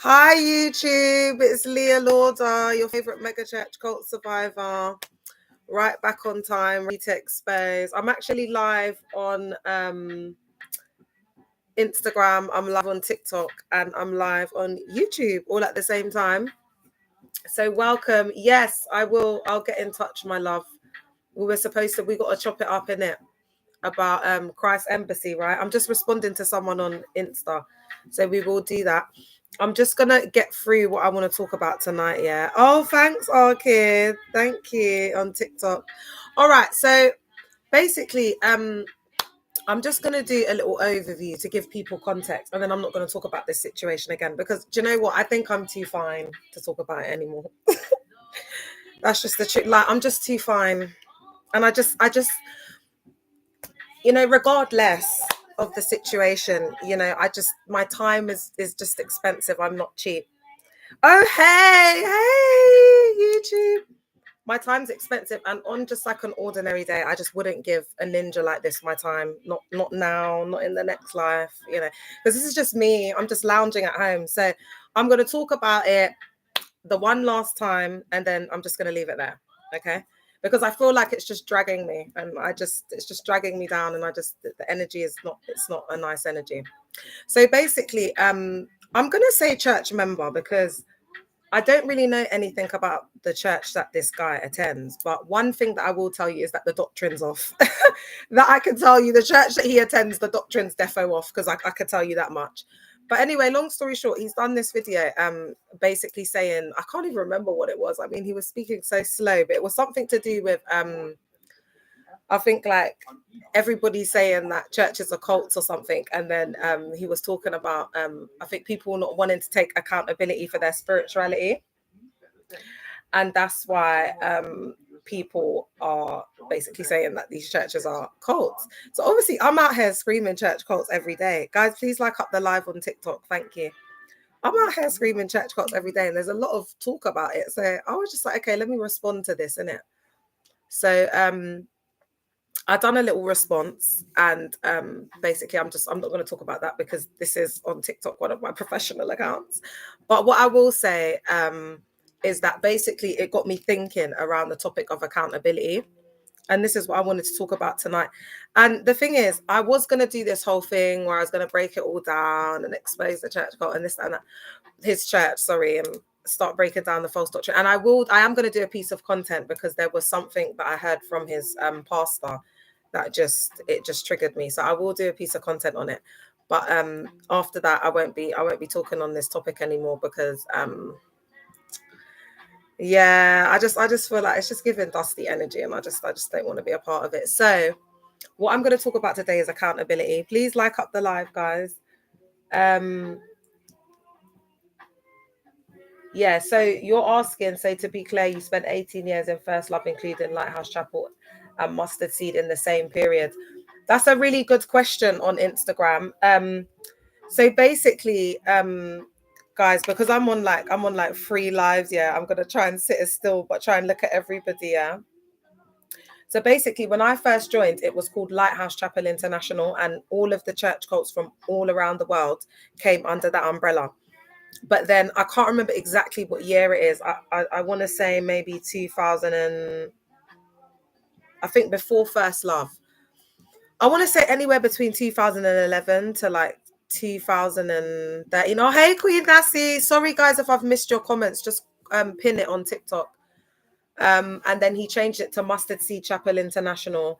Hi YouTube, it's Leah Lauder, your favorite mega church cult survivor. Right back on time, ready to expose. I'm actually live on Instagram, I'm live on TikTok, and I'm live on YouTube all at the same time. So welcome. Yes, I'll get in touch, my love. We got to chop it up in it about Christ Embassy, right? I'm just responding to someone on Insta. So we will do that. I'm just gonna get through what I want to talk about tonight. Yeah. Oh, thanks, Arkid. Thank you on TikTok. All right. So basically, I'm just gonna do a little overview to give people context, and then I'm not gonna talk about this situation again because do you know what? I think I'm too fine to talk about it anymore. That's just the truth. Like I'm just too fine, and I just, regardless of the situation, my time is just expensive. I'm not cheap. Oh, hey, YouTube. My time's expensive, and on just like an ordinary day, I just wouldn't give a ninja like this my time. Not now, not in the next life, because this is just me. I'm just lounging at home. So I'm going to talk about it the one last time, and then I'm just going to leave it there. Okay. Because I feel like it's just dragging me, and it's just dragging me down, and the energy it's not a nice energy. So basically, I'm gonna say church member because I don't really know anything about the church that this guy attends. But one thing that I will tell you is that the doctrine's off. That I can tell you, the church that he attends, the doctrine's defo off, because I could tell you that much. But anyway, long story short, he's done this video basically saying, I can't even remember what it was. I mean, he was speaking so slow, but it was something to do with I think like everybody's saying that church is a cult or something. And then he was talking about I think people not wanting to take accountability for their spirituality. And that's why people are basically saying that these churches are cults. So obviously I'm out here screaming church cults every day. Guys, please like up the live on TikTok. Thank you. I'm out here screaming church cults every day, and there's a lot of talk about it. So I was just like, okay, let me respond to this, innit? So I done a little response, and basically I'm not going to talk about that because this is on TikTok, one of my professional accounts. But what I will say is that basically it got me thinking around the topic of accountability. And this is what I wanted to talk about tonight. And the thing is, I was going to do this whole thing where I was going to break it all down and expose the church cult and this and that, his church, sorry, and start breaking down the false doctrine. And I am going to do a piece of content because there was something that I heard from his pastor that just triggered me. So I will do a piece of content on it. But after that, I won't be talking on this topic anymore because yeah, I just feel like it's just giving dusty energy, and I just don't want to be a part of it. So what I'm going to talk about today is accountability. Please like up the live, guys. Yeah, so you're asking, so to be clear, you spent 18 years in First Love, including Lighthouse Chapel and Mustard Seed in the same period. That's a really good question on Instagram. So basically, guys, because I'm on like 3 lives, yeah, I'm gonna try and sit as still, but try and look at everybody, yeah. So basically, when I first joined, it was called Lighthouse Chapel International, and all of the church cults from all around the world came under that umbrella. But then I can't remember exactly what year it is. I want to say maybe 2000 and I think before First Love. I want to say anywhere between 2011 to like 2013. Oh, hey, Queen Nassie. Sorry, guys, if I've missed your comments. Just pin it on TikTok. And then he changed it to Mustard Seed Chapel International.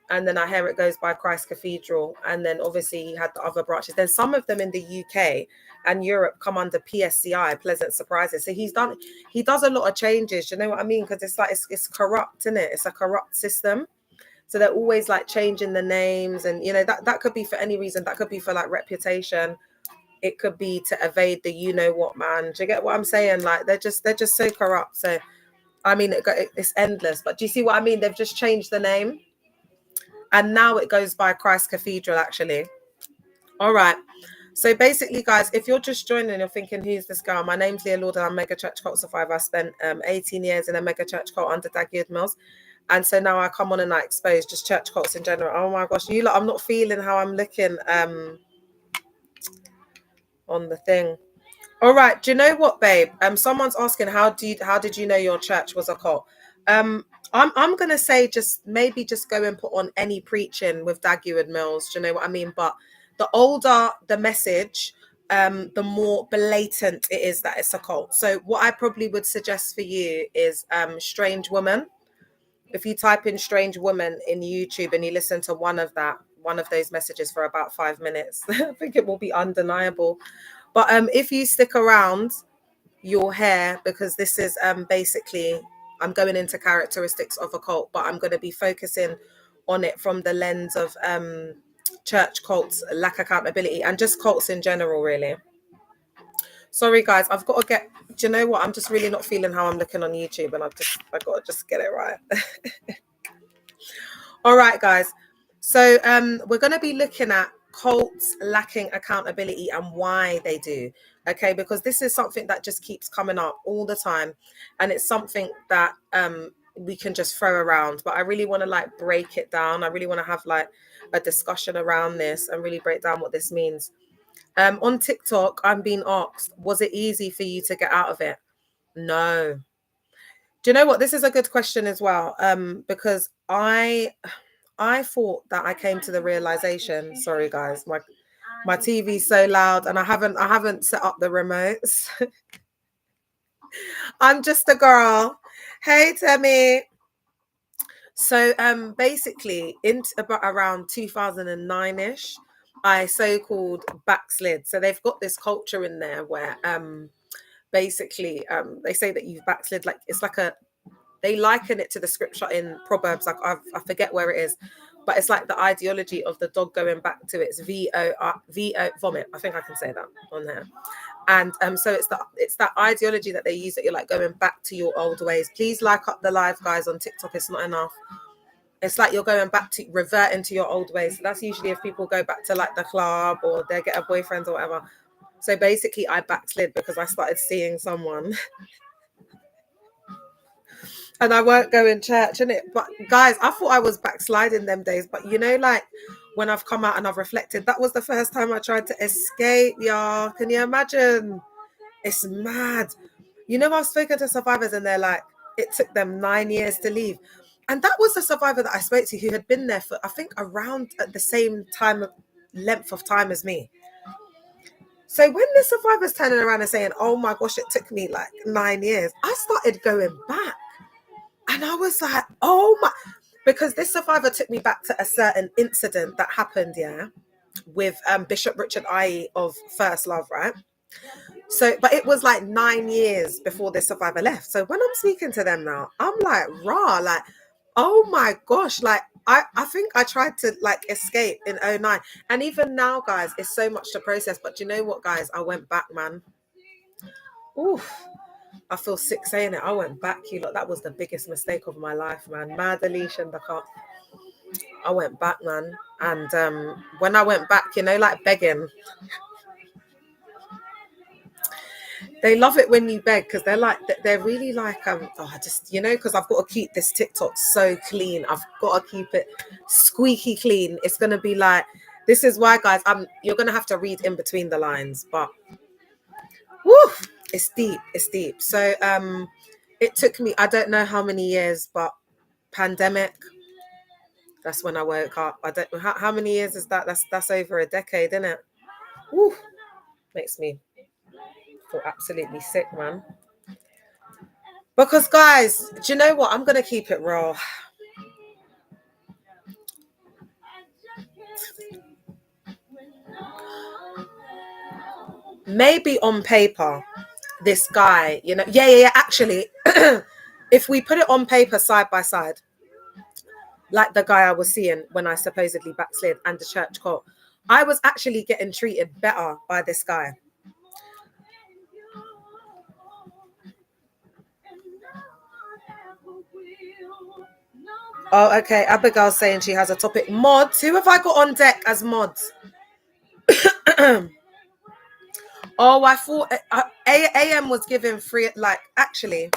And then I hear it goes by Christ Cathedral. And then obviously he had the other branches. Then some of them in the UK and Europe come under PSCI, Pleasant Surprises. So he does a lot of changes. You know what I mean? Because it's like, it's corrupt, isn't it? It's a corrupt system. So they're always like changing the names, and that could be for any reason. That could be for like reputation. It could be to evade the what, man. Do you get what I'm saying? Like they're just so corrupt. So I mean, it's endless. But do you see what I mean? They've just changed the name, and now it goes by Christ Cathedral, actually. All right. So basically, guys, if you're just joining and you're thinking, who's this girl? My name's Leah Lauder. I'm Mega Church Cult Survivor. I spent 18 years in a Mega Church Cult under Daggy Mills. And so now I come on and I expose just church cults in general. Oh my gosh, I'm not feeling how I'm looking on the thing. All right. Do you know what, babe? Someone's asking how did you know your church was a cult? Um, I'm gonna say just go and put on any preaching with Dagu and Mills. Do you know what I mean? But the older the message, the more blatant it is that it's a cult. So what I probably would suggest for you is Strange Woman. If you type in Strange Woman in YouTube and you listen to one of those messages for about 5 minutes, I think it will be undeniable. But if you stick around, your hair, because this is basically I'm going into characteristics of a cult, but I'm going to be focusing on it from the lens of church cults, lack accountability, and just cults in general, really. Sorry guys, I've got to get, do you know what, I'm just really not feeling how I'm looking on YouTube, and I got to just get it right. All right, guys. So we're going to be looking at cults lacking accountability and why they do. Okay, because this is something that just keeps coming up all the time, and it's something that we can just throw around. But I really want to like break it down. I really want to have like a discussion around this and really break down what this means. On TikTok, I'm being asked, was it easy for you to get out of it? No. Do you know what? This is a good question as well. Because I thought that I came to the realization. Sorry, guys, my TV's so loud, and I haven't set up the remotes. I'm just a girl. Hey, Temmie. So basically, in about around 2009ish, I so-called backslid. So they've got this culture in there where basically they say that you've backslid, like it's like a, they liken it to the scripture in Proverbs, like I forget where it is, but it's like the ideology of the dog going back to its VO vomit. I think I can say that on there. And so it's that ideology that they use, that you're like going back to your old ways. Please like up the live, guys, on TikTok. It's not enough. It's like you're going back to reverting to your old ways. So that's usually if people go back to like the club or they get a boyfriend or whatever. So basically I backslid because I started seeing someone and I weren't going church, innit? But guys, I thought I was backsliding them days. But you know, like when I've come out and I've reflected, that was the first time I tried to escape, y'all. Can you imagine? It's mad. You know, I've spoken to survivors and they're like, it took them 9 years to leave. And that was the survivor that I spoke to who had been there for, I think, around at the same time, length of time as me. So when the survivor's turning around and saying, oh my gosh, it took me like 9 years, I started going back. And I was like, oh my, because this survivor took me back to a certain incident that happened, yeah, with Bishop Richard I of First Love, right? So, but it was like 9 years before this survivor left. So when I'm speaking to them now, I'm like, raw, like, oh my gosh, like, I think I tried to like escape in '09. And even now, guys, it's so much to process. But you know what, guys? I went back, man. Oof. I feel sick saying it. I went back, you lot. That was the biggest mistake of my life, man. Mad Alicia and the car. I went back, man. And when I went back, you know, like begging, they love it when you beg because they're really like I just, you know, because I've got to keep this TikTok so clean. I've got to keep it squeaky clean. It's gonna be like, this is why, guys, you're gonna have to read in between the lines, but woo, it's deep. It's deep. So it took me, I don't know how many years, but pandemic, that's when I woke up. I don't know how many years is that. That's over a decade, isn't it? Woo, makes me feel absolutely sick, man. Because guys, do you know what? I'm gonna keep it raw. Maybe on paper, this guy, you know, yeah. Actually, if we put it on paper side by side, like the guy I was seeing when I supposedly backslid and the church cult, I was actually getting treated better by this guy. Oh, okay. Abigail's saying she has a topic. Mods. Who have I got on deck as mods? Oh, I thought AM was given free. Like, actually,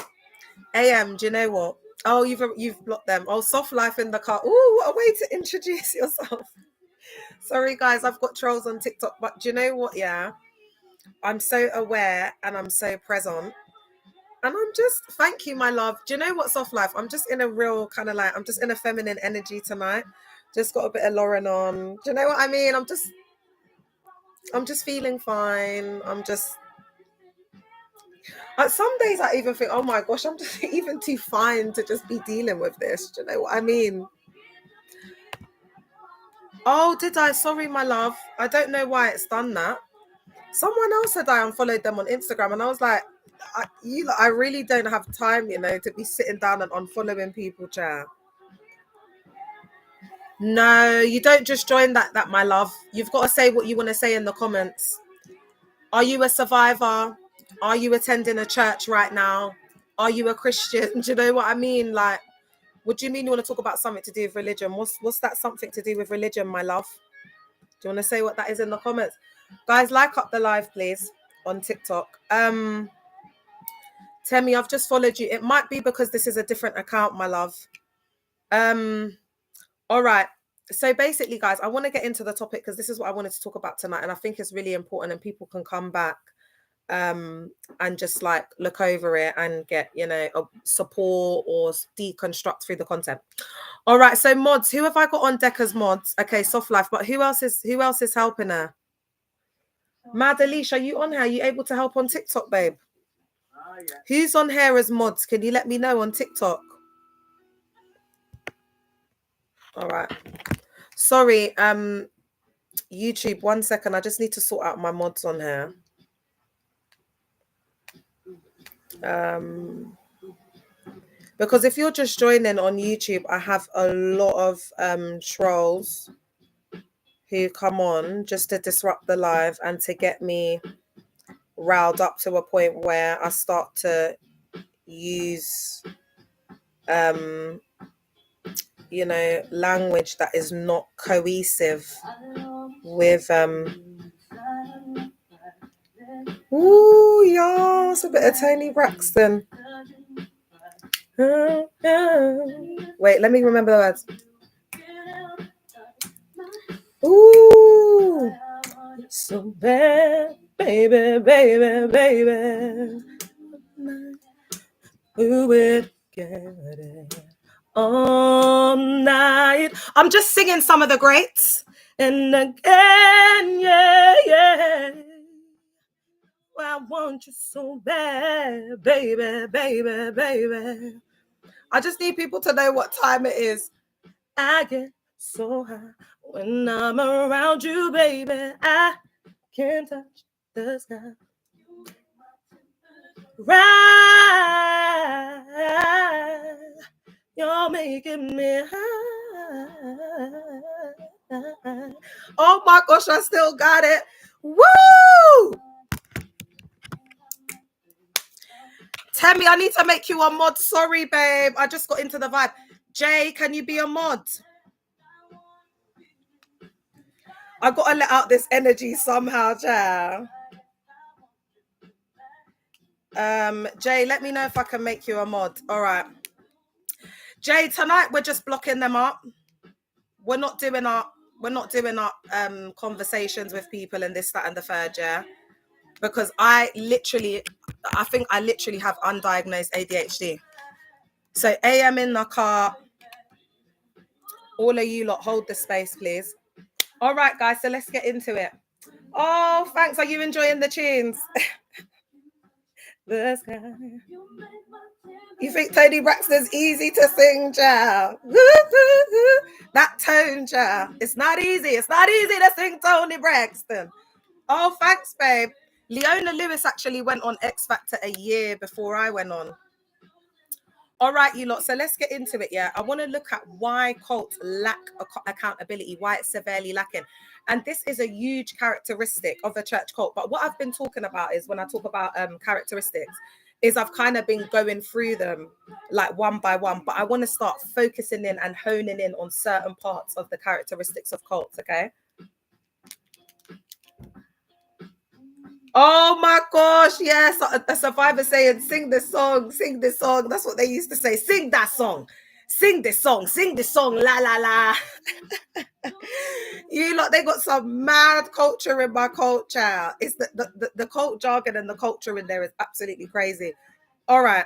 AM. Do you know what? Oh, you've blocked them. Oh, soft life in the car. Oh, what a way to introduce yourself. Sorry, guys. I've got trolls on TikTok, but do you know what? Yeah. I'm so aware and I'm so present. And I'm just, thank you, my love. Do you know what's off life? I'm just in a real kind of like, I'm just in a feminine energy tonight. Just got a bit of Lauren on. Do you know what I mean? I'm just feeling fine. Some days I even think, oh my gosh, I'm just even too fine to just be dealing with this. Do you know what I mean? Oh, did I? Sorry, my love. I don't know why it's done that. Someone else said I unfollowed them on Instagram, and I was like, I really don't have time, to be sitting down and unfollowing people, chat. No, you don't just join that, my love. You've got to say what you want to say in the comments. Are you a survivor? Are you attending a church right now? Are you a Christian? Do you know what I mean? Like, what do you mean you want to talk about something to do with religion? What's that something to do with religion, my love? Do you want to say what that is in the comments? Guys, like up the live, please, on TikTok. Temi, I've just followed you. It might be because this is a different account, my love. All right. So basically, guys, I want to get into the topic because this is what I wanted to talk about tonight. And I think it's really important and people can come back and just like look over it and get, a support or deconstruct through the content. All right. So mods, who have I got on deck as mods? Okay, soft life. But who else is helping her? Madalish, are you on here? Are you able to help on TikTok, babe? Yeah. Who's on here as mods? Can you let me know on TikTok? All right. Sorry, YouTube, 1 second. I just need to sort out my mods on here. Because if you're just joining on YouTube, I have a lot of trolls who come on just to disrupt the live and to get me riled up to a point where I start to use language that is not cohesive with ooh, yeah, it's a bit of Tony Braxton. Wait, let me remember the words. Ooh, so bad, baby, baby, baby. We would get it all night. I'm just singing some of the greats. And again, yeah, yeah. I want you so bad, baby, baby, baby. I just need people to know what time it is. I get so high when I'm around you, baby. I can't touch the sky. Right, you're making me high. Oh my gosh, I still got it. Woo! Temi, I need to make you a mod. Sorry, babe. I just got into the vibe. Jay, can you be a mod? I gotta let out this energy somehow, Jay. Jay, let me know if I can make you a mod. All right. Jay, tonight we're just blocking them up. We're not doing our conversations with people and this, that, and the third, yeah. Because I think I literally have undiagnosed ADHD. So AM in the car. All of you lot, hold the space, please. All right, guys, so let's get into it. Oh, thanks. Are you enjoying the tunes? The sky. You think Tony Braxton's easy to sing, child? That tone, child. It's not easy. It's not easy to sing Tony Braxton. Oh, thanks, babe. Leona Lewis actually went on X Factor a year before I went on. All right, you lot. So let's get into it. Yeah, I want to look at why cults lack accountability, why it's severely lacking. And this is a huge characteristic of a church cult. But what I've been talking about is when I talk about characteristics, is I've kind of been going through them like one by one. But I want to start focusing in and honing in on certain parts of the characteristics of cults, okay? Oh my gosh, yes. A survivor saying, sing this song, sing this song. That's what they used to say. Sing that song. Sing this song, la la la. You lot, they got some mad culture in my culture. It's the cult jargon and the culture in there is absolutely crazy. All right.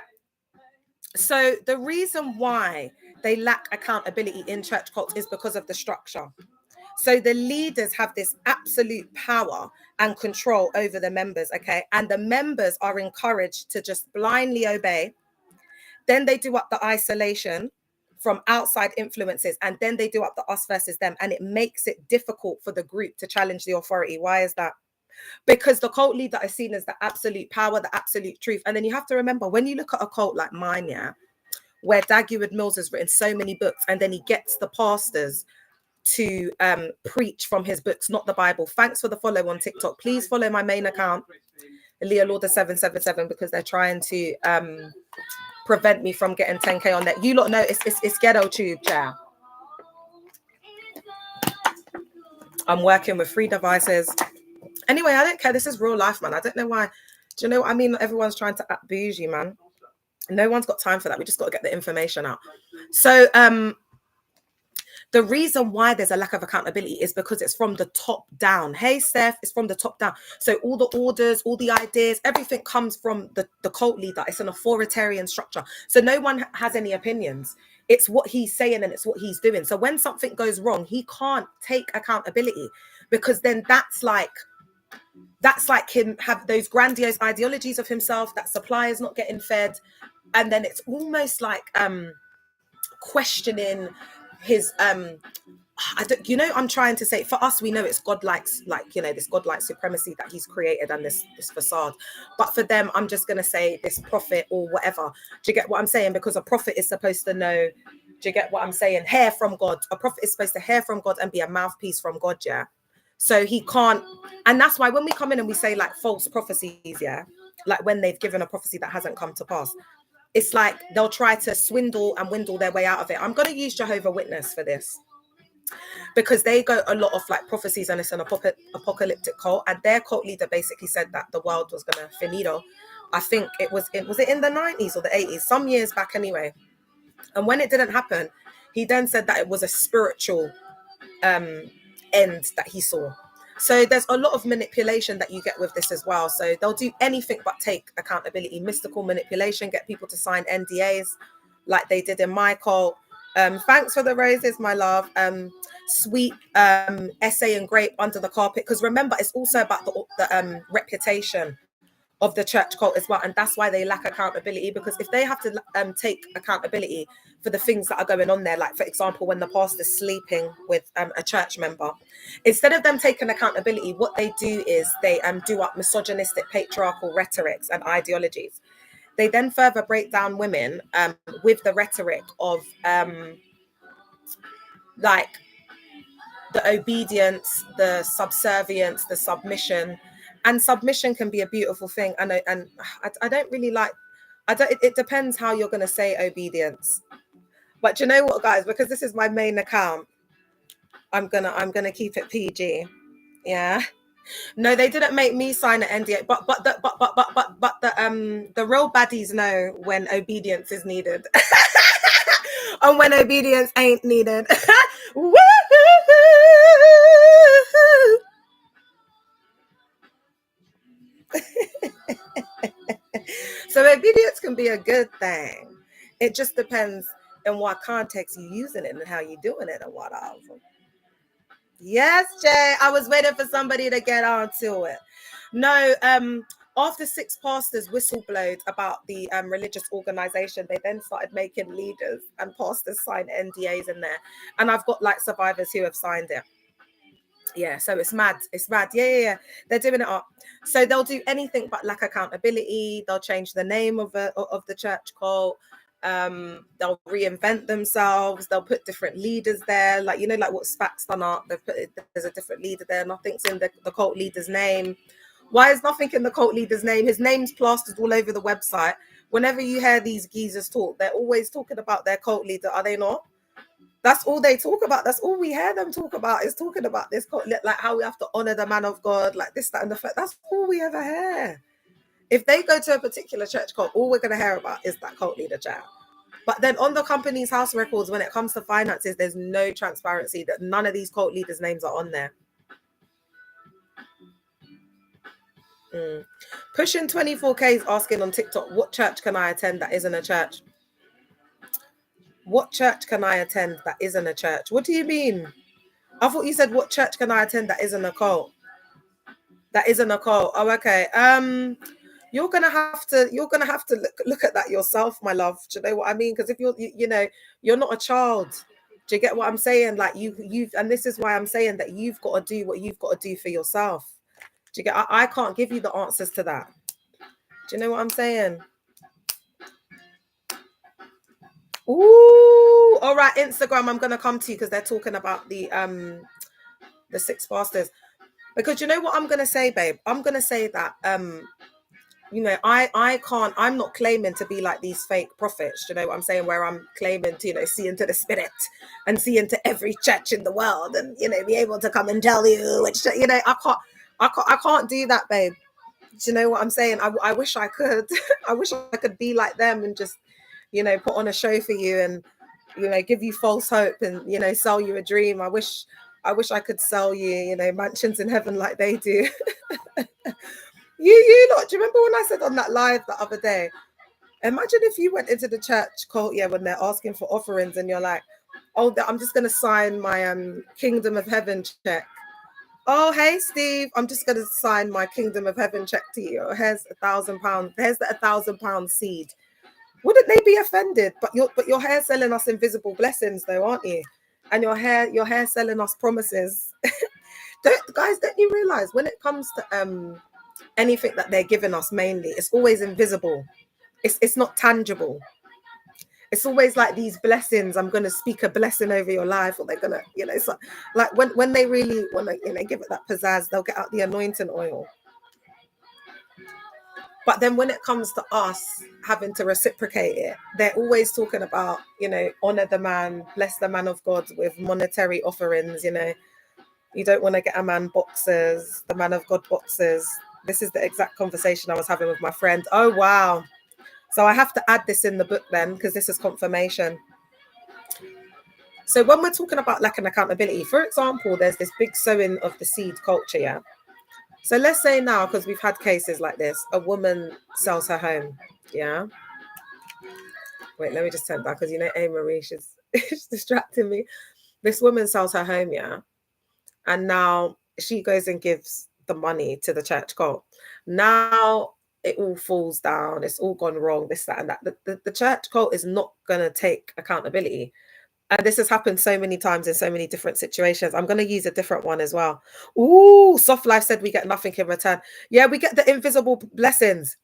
So the reason why they lack accountability in church cults is because of the structure. So the leaders have this absolute power and control over the members, okay? And the members are encouraged to just blindly obey. Then they do up the isolation from outside influences, and then they do up the us versus them, and it makes it difficult for the group to challenge the authority. Why is that? Because the cult leader is seen as the absolute power, the absolute truth. And then you have to remember, when you look at a cult like mine, yeah, where Dag Heward-Mills has written so many books, and then he gets the pastors to preach from his books, not the Bible. Thanks for the follow on TikTok. Please follow my main account, Leah Lauder 777, because they're trying to prevent me from getting 10k on that. You lot know it's ghetto tube, yeah. I'm working with 3 devices. Anyway, I don't care. This is real life, man. I don't know why. Do you know what I mean? Everyone's trying to act bougie, man. No one's got time for that. We just got to get the information out. So the reason why there's a lack of accountability is because it's from the top down. Hey, Steph, it's from the top down. So all the orders, all the ideas, everything comes from the cult leader. It's an authoritarian structure. So no one has any opinions. It's what he's saying and it's what he's doing. So when something goes wrong, he can't take accountability, because then that's like him have those grandiose ideologies of himself, that supply is not getting fed. And then it's almost like questioning his I'm trying to say, for us, we know it's godlike, like, this godlike supremacy that he's created and this facade. But for them, I'm just going to say this prophet or whatever. Do you get what I'm saying? Because a prophet is supposed to know, do you get what I'm saying? Hear from God. A prophet is supposed to hear from God and be a mouthpiece from God, yeah? So he can't, and that's why when we come in and we say like false prophecies, yeah, like when they've given a prophecy that hasn't come to pass, it's like they'll try to swindle and windle their way out of it. I'm going to use Jehovah's Witness for this, because they go a lot of like prophecies and it's an apocalyptic cult, and their cult leader basically said that the world was going to finito. I think was it in the 90s or the 80s, some years back anyway. And when it didn't happen, he then said that it was a spiritual end that he saw. So there's a lot of manipulation that you get with this as well. So they'll do anything but take accountability. Mystical manipulation, get people to sign NDAs like they did in my cult. Thanks for the roses, my love. Sweep essay and grape under the carpet, because remember, it's also about the reputation of the church cult as well, and that's why they lack accountability. Because if they have to take accountability for the things that are going on there, like for example when the pastor's sleeping with a church member, instead of them taking accountability, what they do is they do up misogynistic patriarchal rhetorics and ideologies. They then further break down women with the rhetoric of like the obedience, the subservience, the submission. And submission can be a beautiful thing. And I don't really like, it depends how you're going to say obedience. But you know what, guys, because this is my main account, I'm gonna keep it PG. Yeah. No, they didn't make me sign an NDA, but the real baddies know when obedience is needed. And when obedience ain't needed. So obedience can be a good thing. It just depends in what context you're using it and how you're doing it and what else. Yes, Jay. I was waiting for somebody to get on to it. No, after 6 pastors whistleblowed about the religious organization, they then started making leaders and pastors sign NDAs in there. And I've got like survivors who have signed it. Yeah, so it's mad. It's mad. Yeah. They're doing it up. So they'll do anything but lack accountability. They'll change the name of the church cult. They'll reinvent themselves. They'll put different leaders there, like like what SPAC's done up. They've put there's a different leader there. Nothing's in the cult leader's name. Why is nothing in the cult leader's name? His name's plastered all over the website. Whenever you hear these geezers talk, they're always talking about their cult leader, are they not? That's all they talk about. That's all we hear them talk about, is talking about this cult, like how we have to honor the man of God, like this, that, and the fact. That's all we ever hear. If they go to a particular church cult, all we're going to hear about is that cult leader chat. But then on the company's house records, when it comes to finances, there's no transparency. That none of these cult leaders' names are on there. Pushing 24K is asking on TikTok, what church can I attend that isn't a church? What church can I attend that isn't a church? What do you mean? I thought you said, what church can I attend that isn't a cult? That isn't a cult. Oh, okay. You're gonna have to look at that yourself, my love. Do you know what I mean? Because if you're not a child. Do you get what I'm saying? Like you've, and this is why I'm saying that you've got to do what you've got to do for yourself. Do you get? I can't give you the answers to that. Do you know what I'm saying? Ooh, all right, Instagram. I'm gonna come to you because they're talking about the 6 pastors. Because you know what I'm gonna say, babe? I'm gonna say that I can't, I'm not claiming to be like these fake prophets, you know what I'm saying, where I'm claiming to, see into the spirit and see into every church in the world and, be able to come and tell you, which, I can't do that, babe. Do you know what I'm saying? I wish I could. I wish I could be like them and just, put on a show for you and, give you false hope and, sell you a dream. I wish I could sell you, mansions in heaven like they do. You lot, do you remember when I said on that live the other day? Imagine if you went into the church cult, when they're asking for offerings and you're like, oh, I'm just gonna sign my Kingdom of Heaven check. Oh, hey Steve, I'm just gonna sign my Kingdom of Heaven check to you. Here's £1,000. Here's the £1,000 seed. Wouldn't they be offended? But you're here selling us invisible blessings, though, aren't you? And you're here selling us promises. Don't you realize when it comes to anything that they're giving us, mainly it's always invisible. It's not tangible. It's always like these blessings. I'm going to speak a blessing over your life, or they're going to, it's like when they really want to, give it that pizzazz, they'll get out the anointing oil. But then when it comes to us having to reciprocate it, they're always talking about, honor the man, bless the man of God with monetary offerings. You don't want to get a man boxes, the man of God boxes. This is the exact conversation I was having with my friend. Oh, wow. So I have to add this in the book then, because this is confirmation. So when we're talking about lack of accountability, for example, there's this big sowing of the seed culture, yeah? So let's say now, because we've had cases like this, a woman sells her home, yeah? Wait, let me just turn back, because Marie, she's distracting me. This woman sells her home, yeah? And now she goes and gives the money to the church cult. Now it all falls down. It's all gone wrong, this, that, and that. The church cult is not going to take accountability. And this has happened so many times in so many different situations. I'm going to use a different one as well. Ooh, Soft Life said we get nothing in return. Yeah, we get the invisible blessings.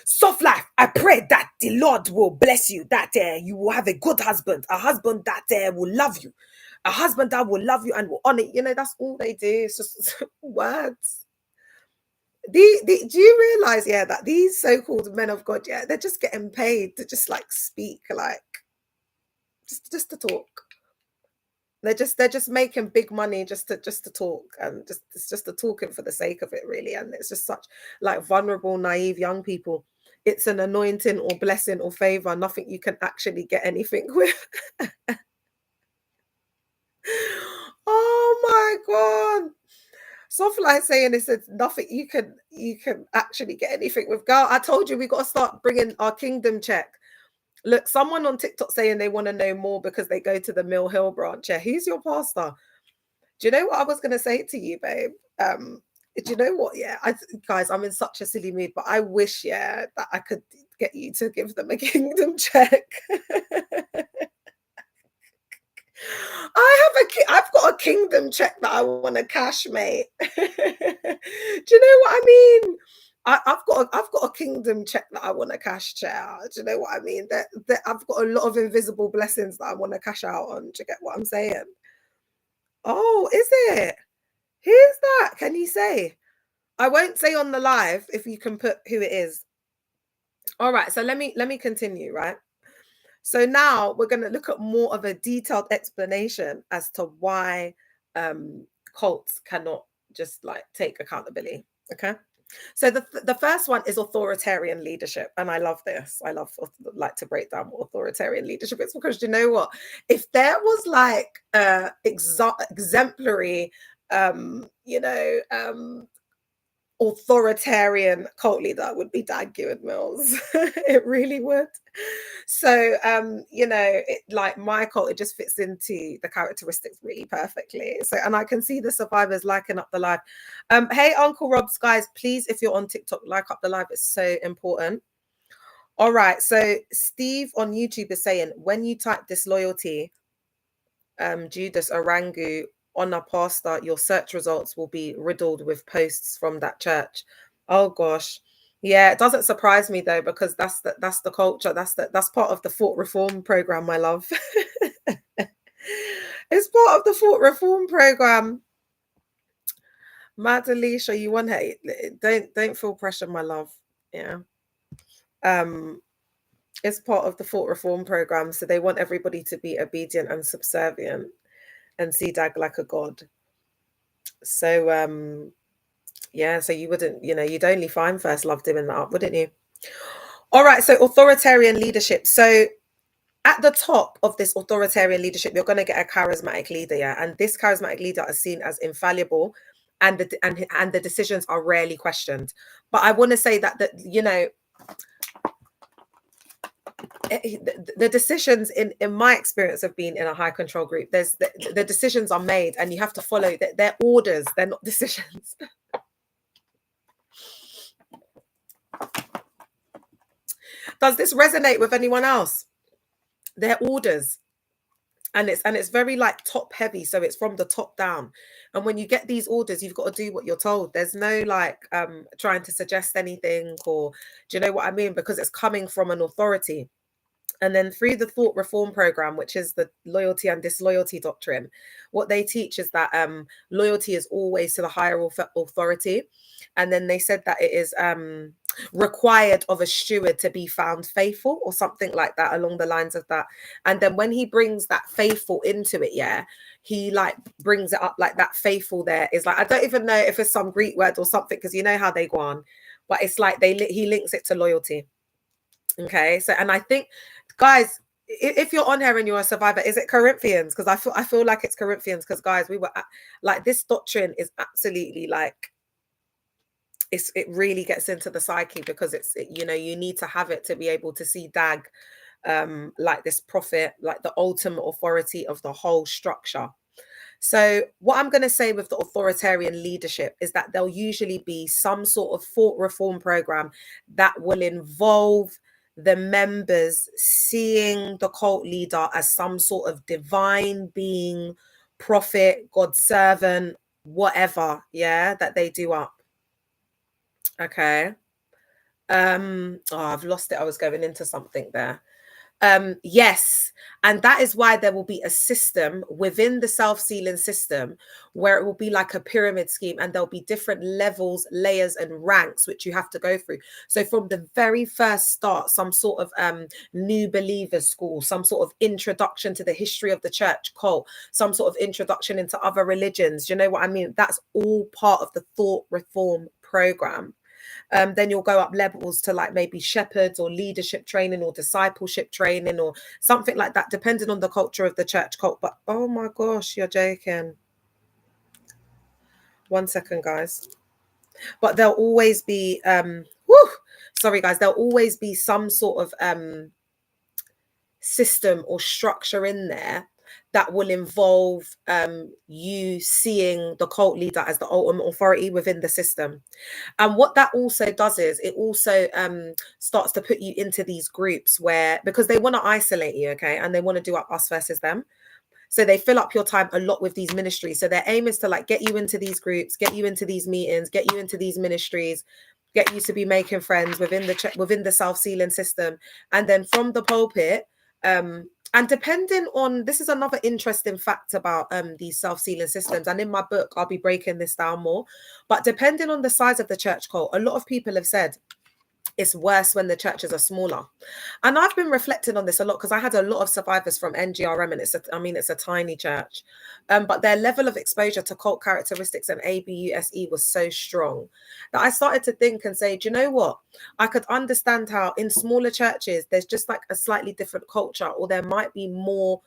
Soft Life, I pray that the Lord will bless you, that you will have a good husband, a husband that will love you, a husband that will love you and will honor you. That's all they do. It's just words. Do you realize, that these so-called men of God, they're just getting paid to just like speak, like just to talk. They're just making big money just to talk, and it's just the talking for the sake of it, really. And it's just such like vulnerable, naive young people. It's an anointing or blessing or favor, nothing you can actually get anything with. Oh my God. Soft Light saying this is nothing you can actually get anything with. Girl, I told you we got to start bringing our kingdom check. Look, someone on TikTok saying they want to know more because they go to the Mill Hill branch. Yeah, who's your pastor? Do you know what I was going to say to you, babe? Do you know what? Yeah, guys, I'm in such a silly mood, but I wish, that I could get you to give them a kingdom check. I've got a kingdom check that I want to cash, mate. Do you know what I mean? I've got a kingdom check that I want to cash out. Do you know what I mean? That I've got a lot of invisible blessings that I want to cash out on. Do you get what I'm saying? Oh, is it? Who's that? Can you say? I won't say on the live if you can put who it is. All right, so let me continue, right? So now we're going to look at more of a detailed explanation as to why cults cannot just like take accountability. Okay. So the first one is authoritarian leadership, and I love this. I love like to break down what authoritarian leadership is, because you know what? If there was like exemplary, authoritarian cult leader, would be Dag Mills. It really would. So like my cult, it just fits into the characteristics really perfectly. So, and I can see the survivors liking up the live. Hey, Uncle Rob's, guys, please, if you're on TikTok, like up the live. It's so important. All right, so Steve on YouTube is saying, when you type disloyalty, Judas Orangu on a pastor, your search results will be riddled with posts from that church. Oh gosh. Yeah, it doesn't surprise me though, because that's the culture. That's part of the Thought Reform program, my love. It's part of the Thought Reform program. Mad Alicia, you want her? Don't feel pressure, my love. Yeah. It's part of the Thought Reform program, so they want everybody to be obedient and subservient and see Dag like a god. So yeah, so you wouldn't, you'd only find First Love doing that up, wouldn't you? All right, so authoritarian leadership. So at the top of this authoritarian leadership, you're going to get a charismatic leader, yeah, and this charismatic leader is seen as infallible, and the decisions are rarely questioned. But I want to say that the decisions in my experience of being in a high control group, there's the decisions are made and you have to follow their orders. They're not decisions. Does this resonate with anyone else? They're orders, and it's very like top heavy, so it's from the top down. And when you get these orders, you've got to do what you're told. There's no like trying to suggest anything, or do you know what I mean? Because it's coming from an authority. And then through the Thought Reform program, which is the loyalty and disloyalty doctrine, what they teach is that loyalty is always to the higher authority. And then they said that it is required of a steward to be found faithful, or something like that, along the lines of that. And then when he brings that faithful into it, yeah, he like brings it up like that faithful there is like, I don't even know if it's some Greek word or something, because you know how they go on, but it's like he links it to loyalty. Okay, so, and I think, guys, if you're on here and you're a survivor, is it Corinthians? Because I feel like it's Corinthians, because guys, we were like, this doctrine is absolutely like, it really gets into the psyche, because you need to have it to be able to see Dag like this prophet, like the ultimate authority of the whole structure. So what I'm going to say with the authoritarian leadership is that there'll usually be some sort of thought reform program that will involve the members seeing the cult leader as some sort of divine being, prophet, God servant, whatever, yeah, that they do up. Okay. I've lost it. I was going into something there. Yes, and that is why there will be a system within the self-sealing system where it will be like a pyramid scheme, and there'll be different levels, layers, and ranks which you have to go through. So from the very first start, some sort of new believers school, some sort of introduction to the history of the church cult, some sort of introduction into other religions. You know what I mean? That's all part of the Thought Reform program. Then you'll go up levels to like maybe shepherds or leadership training or discipleship training or something like that, depending on the culture of the church cult. But oh my gosh, you're joking. 1 second, guys. But there'll always be sorry guys, there'll always be some sort of system or structure in there that will involve you seeing the cult leader as the ultimate authority within the system. And what that also does is it also starts to put you into these groups where, because they want to isolate you, okay, and they want to do up us versus them. So they fill up your time a lot with these ministries. So their aim is to like get you into these groups, get you into these meetings, get you into these ministries, get you to be making friends within the self-sealing system. And then from the pulpit, and depending on, this is another interesting fact about these self-sealing systems, and in my book I'll be breaking this down more, but depending on the size of the church cult, a lot of people have said it's worse when the churches are smaller. And I've been reflecting on this a lot because I had a lot of survivors from NGRM, and it's a tiny church. But their level of exposure to cult characteristics and ABUSE was so strong that I started to think and say, do you know what? I could understand how in smaller churches, there's just like a slightly different culture, or there might be more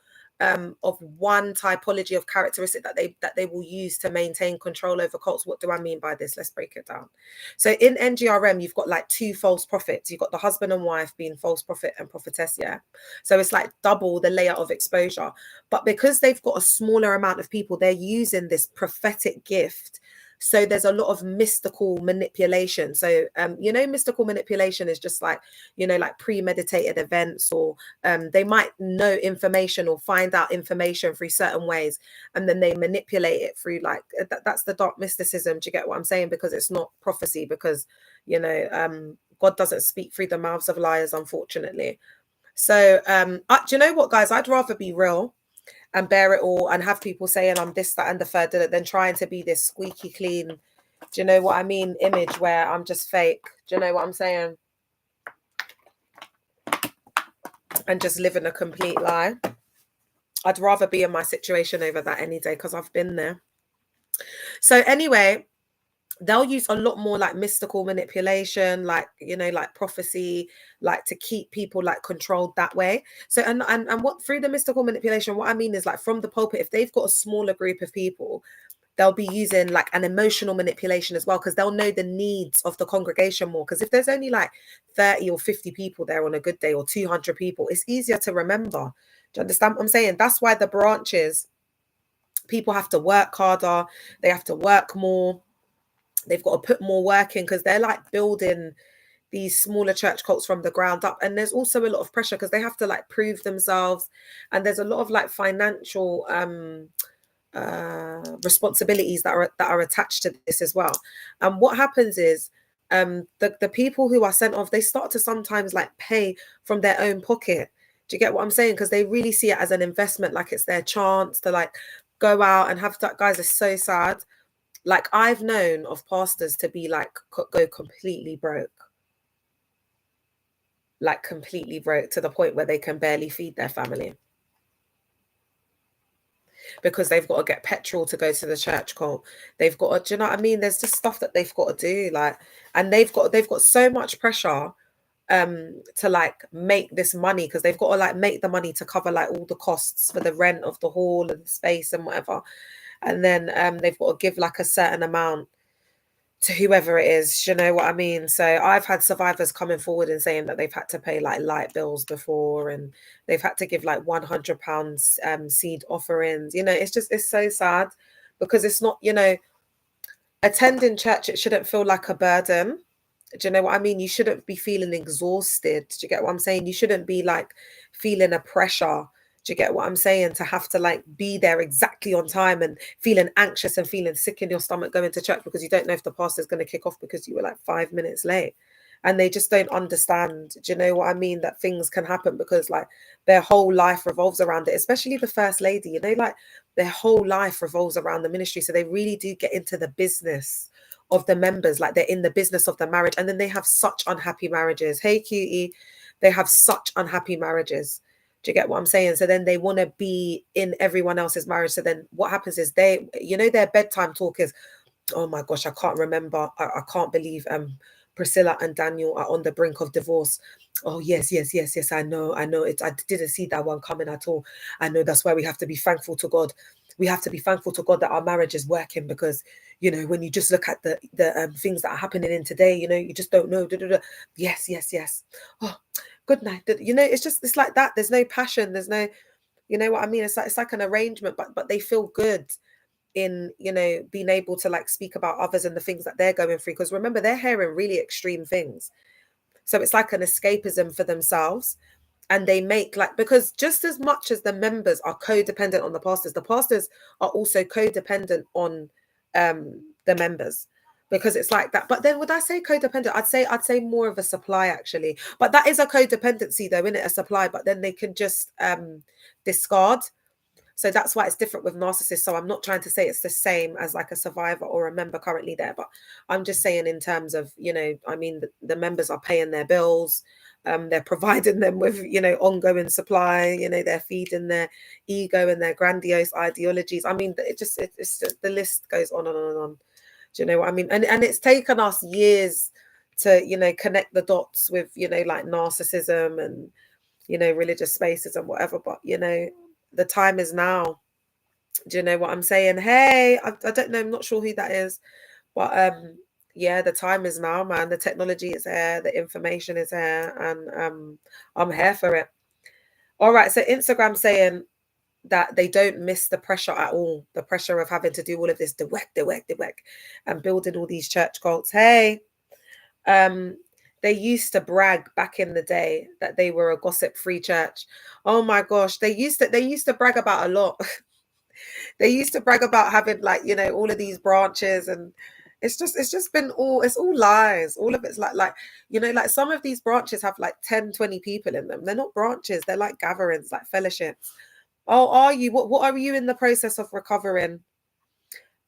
of one typology of characteristic that they will use to maintain control over cults. What do I mean by this? Let's break it down. So in NGRM, you've got like two false prophets. You've got the husband and wife being false prophet and prophetess, yeah. So it's like double the layer of exposure. But because they've got a smaller amount of people, they're using this prophetic gift. So there's a lot of mystical manipulation. So mystical manipulation is just like, like premeditated events, or they might know information or find out information through certain ways, and then they manipulate it through like that's the dark mysticism. Do you get what I'm saying? Because it's not prophecy, because God doesn't speak through the mouths of liars, unfortunately. So do you know what, guys? I'd rather be real and bear it all and have people saying I'm this, that, and the third, than trying to be this squeaky clean, do you know what I mean, image where I'm just fake. Do you know what I'm saying? And just living a complete lie. I'd rather be in my situation over that any day, because I've been there. So anyway, they'll use a lot more like mystical manipulation, like, like prophecy, like to keep people like controlled that way. So, and what through the mystical manipulation, what I mean is like from the pulpit, if they've got a smaller group of people, they'll be using like an emotional manipulation as well, because they'll know the needs of the congregation more. Because if there's only like 30 or 50 people there on a good day, or 200 people, it's easier to remember. Do you understand what I'm saying? That's why the branches, people have to work harder, they have to work more, they've got to put more work in, because they're like building these smaller church cults from the ground up. And there's also a lot of pressure because they have to like prove themselves, and there's a lot of like financial responsibilities that are attached to this as well. And what happens is the people who are sent off, they start to sometimes like pay from their own pocket. Do you get what I'm saying? Because they really see it as an investment, like it's their chance to like go out and have that. Guys, it's so sad. Like I've known of pastors to be like go completely broke, like completely broke, to the point where they can barely feed their family, because they've got to get petrol to go to the church cult. They've got to, do you know what I mean? There's just stuff that they've got to do, like, and they've got so much pressure to like make this money, because they've got to like make the money to cover like all the costs for the rent of the hall and the space and whatever. And then they've got to give like a certain amount to whoever it is, you know what I mean? So I've had survivors coming forward and saying that they've had to pay like light bills before, and they've had to give like £100 seed offerings. It's so sad, because it's not, attending church, it shouldn't feel like a burden. Do you know what I mean? You shouldn't be feeling exhausted. Do you get what I'm saying? You shouldn't be like feeling a pressure. Do you get what I'm saying? To have to like be there exactly on time, and feeling anxious and feeling sick in your stomach going to church because you don't know if the pastor's going to kick off because you were like 5 minutes late. And they just don't understand, do you know what I mean? That things can happen because like their whole life revolves around it, especially the first lady, like their whole life revolves around the ministry. So they really do get into the business of the members, like they're in the business of the marriage. And then they have such unhappy marriages. Hey, cutie, they have such unhappy marriages. Do you get what I'm saying? So then they want to be in everyone else's marriage. So then what happens is they, their bedtime talk is, oh my gosh, I can't remember. I can't believe Priscilla and Daniel are on the brink of divorce. Oh, yes. I know it. I didn't see that one coming at all. I know, that's why we have to be thankful to God. We have to be thankful to God that our marriage is working, because, when you just look at the things that are happening in today, you just don't know. Yes. Oh, good night. It's like that. There's no passion. There's no, you know what I mean? It's like an arrangement, but they feel good in, being able to like speak about others and the things that they're going through. Because remember, they're hearing really extreme things. So it's like an escapism for themselves. And they make like, because just as much as the members are codependent on the pastors are also codependent on the members, because it's like that. But then would I say codependent? I'd say more of a supply, actually. But that is a codependency though, isn't it? A supply, but then they can just discard. So that's why it's different with narcissists. So I'm not trying to say it's the same as like a survivor or a member currently there, but I'm just saying in terms of, I mean, the members are paying their bills. They're providing them with, ongoing supply, they're feeding their ego and their grandiose ideologies. I mean, it's just, the list goes on and on and on. Do you know what I mean? And it's taken us years to, connect the dots with, like narcissism and, religious spaces and whatever. But, the time is now. Do you know what I'm saying? Hey, I don't know. I'm not sure who that is. But yeah, the time is now, man. The technology is here. The information is here. And I'm here for it. All right. So Instagram saying that they don't miss the pressure at all. The pressure of having to do all of this, the work, and building all these church cults. Hey, they used to brag back in the day that they were a gossip-free church. Oh my gosh, they used to brag about a lot. They used to brag about having like, all of these branches, and it's all lies. All of it's like, like some of these branches have like 10, 20 people in them. They're not branches, they're like gatherings, like fellowships. Oh, are you? What are you in the process of recovering?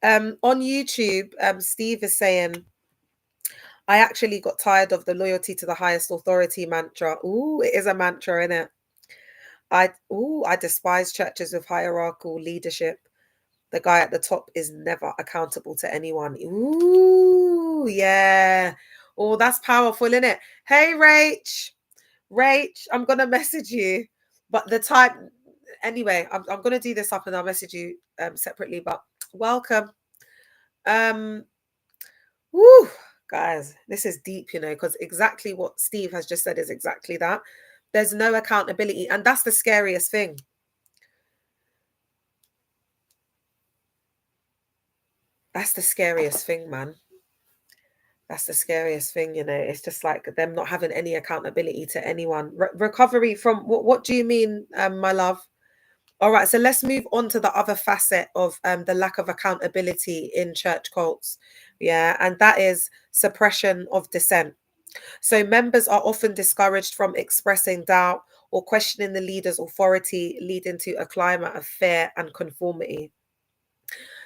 On YouTube, Steve is saying, I actually got tired of the loyalty to the highest authority mantra. Ooh, it is a mantra, isn't it? I despise churches with hierarchical leadership. The guy at the top is never accountable to anyone. Ooh, yeah. Oh, that's powerful, isn't it? Hey, Rach, I'm gonna message you, but the time anyway. I'm gonna do this up and I'll message you separately. But welcome. Um, woo, guys, this is deep, because exactly what Steve has just said is exactly that. There's no accountability, and that's the scariest thing. That's the scariest thing, man. That's the scariest thing, It's just like them not having any accountability to anyone. Recovery from what do you mean, my love? All right, so let's move on to the other facet of the lack of accountability in church cults. Yeah, and that is suppression of dissent. So members are often discouraged from expressing doubt or questioning the leader's authority, leading to a climate of fear and conformity.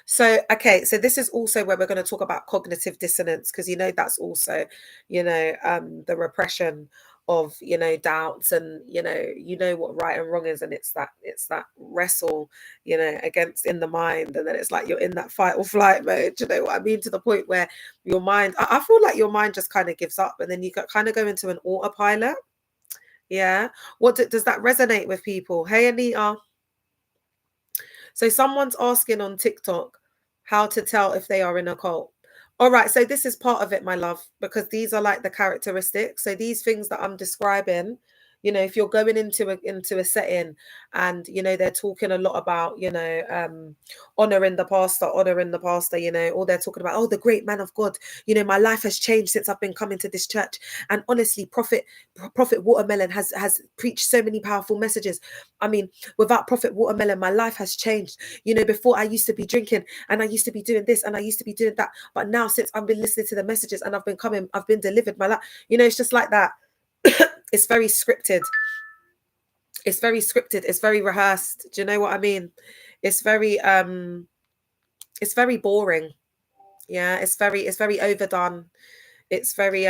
So, okay, so this is also where we're going to talk about cognitive dissonance, because that's also, the repression of, doubts, and what right and wrong is, and it's that wrestle, against in the mind, and then it's like you're in that fight or flight mode. Do you know what I mean? To the point where your mind, I feel like your mind just kind of gives up, and then you kind of go into an autopilot. Yeah. Does that resonate with people? Hey, Anita. So someone's asking on TikTok how to tell if they are in a cult. All right, so this is part of it, my love, because these are like the characteristics. So these things that I'm describing, if you're going into a setting and they're talking a lot about honoring the pastor, or they're talking about, oh, the great man of God, my life has changed since I've been coming to this church, and honestly, Prophet Watermelon has preached so many powerful messages. I mean, without Prophet Watermelon, my life has changed. Before I used to be drinking, and I used to be doing this, and I used to be doing that, but now since I've been listening to the messages and I've been delivered my life. It's just like that. It's very scripted. It's very scripted. It's very rehearsed. Do you know what I mean? It's very boring. Yeah, it's very overdone. It's very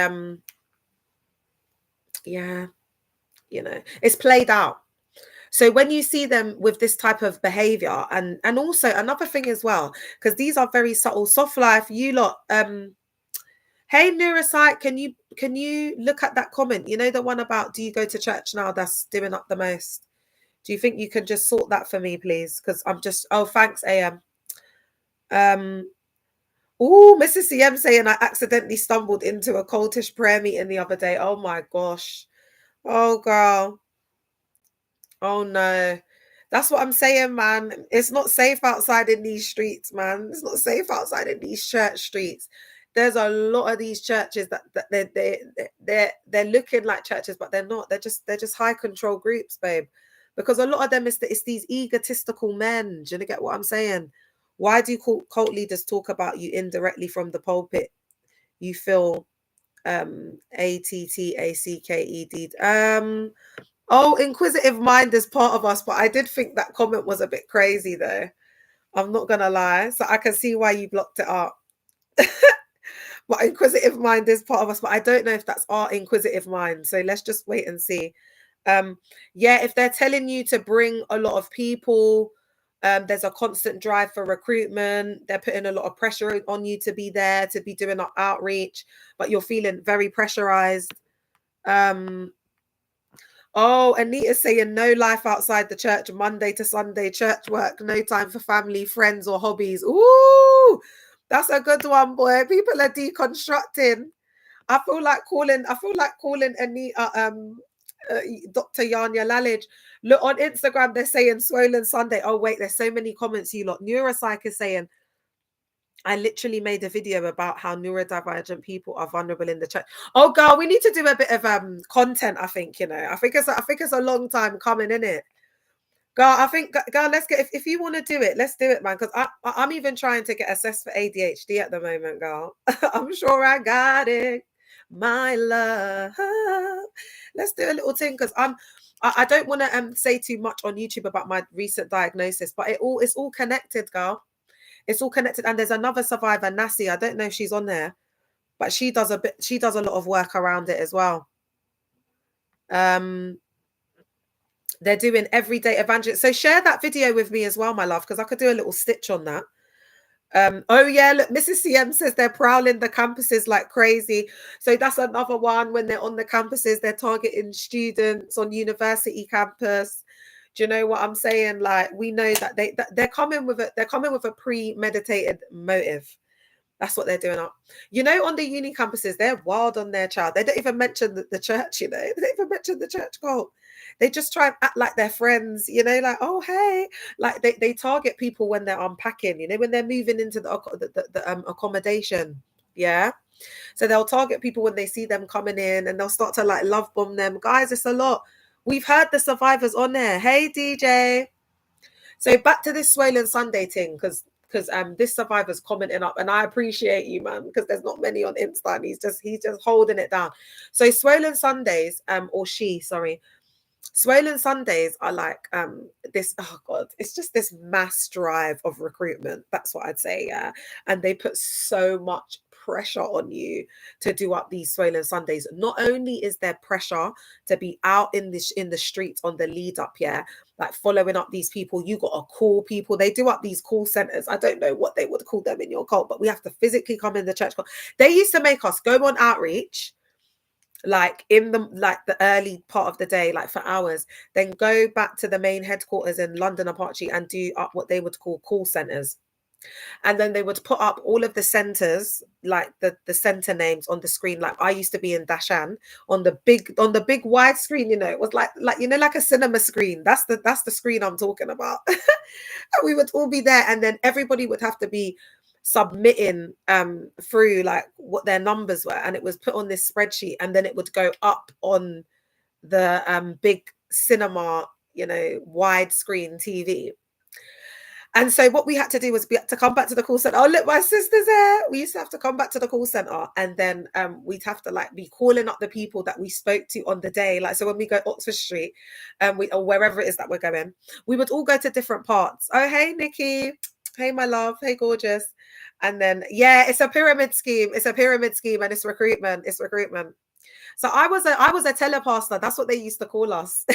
yeah, it's played out. So when you see them with this type of behavior, and also another thing as well, because these are very subtle. Soft life, you lot, hey, Neurosite, can you look at that comment? The one about, do you go to church now? That's doing up the most. Do you think you can just sort that for me, please? Because I'm just, oh, thanks, AM. Oh, Mrs. CM saying I accidentally stumbled into a cultish prayer meeting the other day. Oh my gosh. Oh, girl. Oh no. That's what I'm saying, man. It's not safe outside in these streets, man. It's not safe outside in these church streets. There's a lot of these churches that they're looking like churches, but they're not. They're just high control groups, babe. Because a lot of them it's these egotistical men. Do you get what I'm saying? Why do cult leaders talk about you indirectly from the pulpit? You feel ATTACKED. Oh, inquisitive mind is part of us, but I did think that comment was a bit crazy though. I'm not gonna lie. So I can see why you blocked it up. But inquisitive mind is part of us, but I don't know if that's our inquisitive mind. So let's just wait and see. Yeah, if they're telling you to bring a lot of people, there's a constant drive for recruitment. They're putting a lot of pressure on you to be there, to be doing outreach, but you're feeling very pressurized. Oh, Anita's saying no life outside the church, Monday to Sunday, church work, no time for family, friends, or hobbies. Ooh, that's a good one, boy. People are deconstructing. I feel like calling Anita, Dr. Yanya Lalage. Look on Instagram, they're saying swollen Sunday. Oh, wait, there's so many comments, you lot. Neuropsych is saying, I literally made a video about how neurodivergent people are vulnerable in the church. Oh, girl, we need to do a bit of content. I think I think it's a long time coming, in it, girl. I think, girl, let's get if you want to do it, let's do it, man. Because I'm even trying to get assessed for ADHD at the moment, girl. I'm sure I got it, my love. Let's do a little thing because I don't want to say too much on YouTube about my recent diagnosis, but it's all connected, girl. It's all connected. And there's another survivor, Nassie. I don't know if she's on there, but she does a lot of work around it as well. They're doing everyday evangelism. So share that video with me as well, my love, because I could do a little stitch on that. Oh yeah, look, Mrs. CM says they're prowling the campuses like crazy. So that's another one. When they're on the campuses, they're targeting students on university campus. Do you know what I'm saying? Like, we know that they're coming with a premeditated motive. That's what they're doing up. You know, on the uni campuses, they're wild on their child. They don't even mention the church, you know. They don't even mention the church cult. They just try and act like they're friends, you know, like, oh, hey. Like, they target people when they're unpacking, you know, when they're moving into the accommodation. Yeah. So they'll target people when they see them coming in, and they'll start to like love bomb them. Guys, it's a lot. We've heard the survivors on there. Hey, DJ. So back to this swollen Sunday thing, because this survivor's commenting up, and I appreciate you, man, because there's not many on Insta, and he's just holding it down. So swollen Sundays, swollen Sundays are like this, oh god, it's just this mass drive of recruitment. That's what I'd say. Yeah. And they put so much pressure on you to do up these swollen Sundays. Not only is there pressure to be out in the streets on the lead up, yeah, like following up these people, you got to call people. They do up these call centers. I don't know what they would call them in your cult, but we have to physically come in the church. They used to make us go on outreach, like in the early part of the day, like for hours, then go back to the main headquarters in London Apache and do up what they would call centers. And then they would put up all of the centers, like the center names on the screen. Like I used to be in Dashan on the big wide screen, you know, it was like you know, like a cinema screen. That's the screen I'm talking about. And we would all be there, and then everybody would have to be submitting through like what their numbers were, and it was put on this spreadsheet, and then it would go up on the big cinema, you know, widescreen TV. And so what we had to do was we had to come back to the call center. Oh, look, my sister's here. We used to have to come back to the call center, and then we'd have to like be calling up the people that we spoke to on the day. Like, so when we go Oxford Street, or wherever it is that we're going, we would all go to different parts. Oh, hey, Nikki. Hey, my love. Hey, gorgeous. And then, yeah, it's a pyramid scheme. It's a pyramid scheme, and it's recruitment. It's recruitment. So I was a telepastor. That's what they used to call us.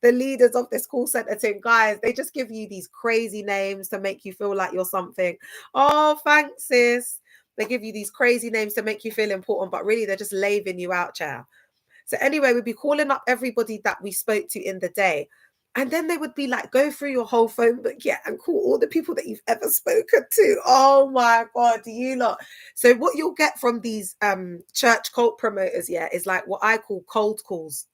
The leaders of this call center team. Guys, they just give you these crazy names to make you feel like you're something. Oh, thanks, sis. They give you these crazy names to make you feel important, but really they're just laving you out, child. So anyway, we'd be calling up everybody that we spoke to in the day. And then they would be like, go through your whole phone book, yeah, and call all the people that you've ever spoken to. Oh my God, you lot. So what you'll get from these church cult promoters, yeah, is like what I call cold calls.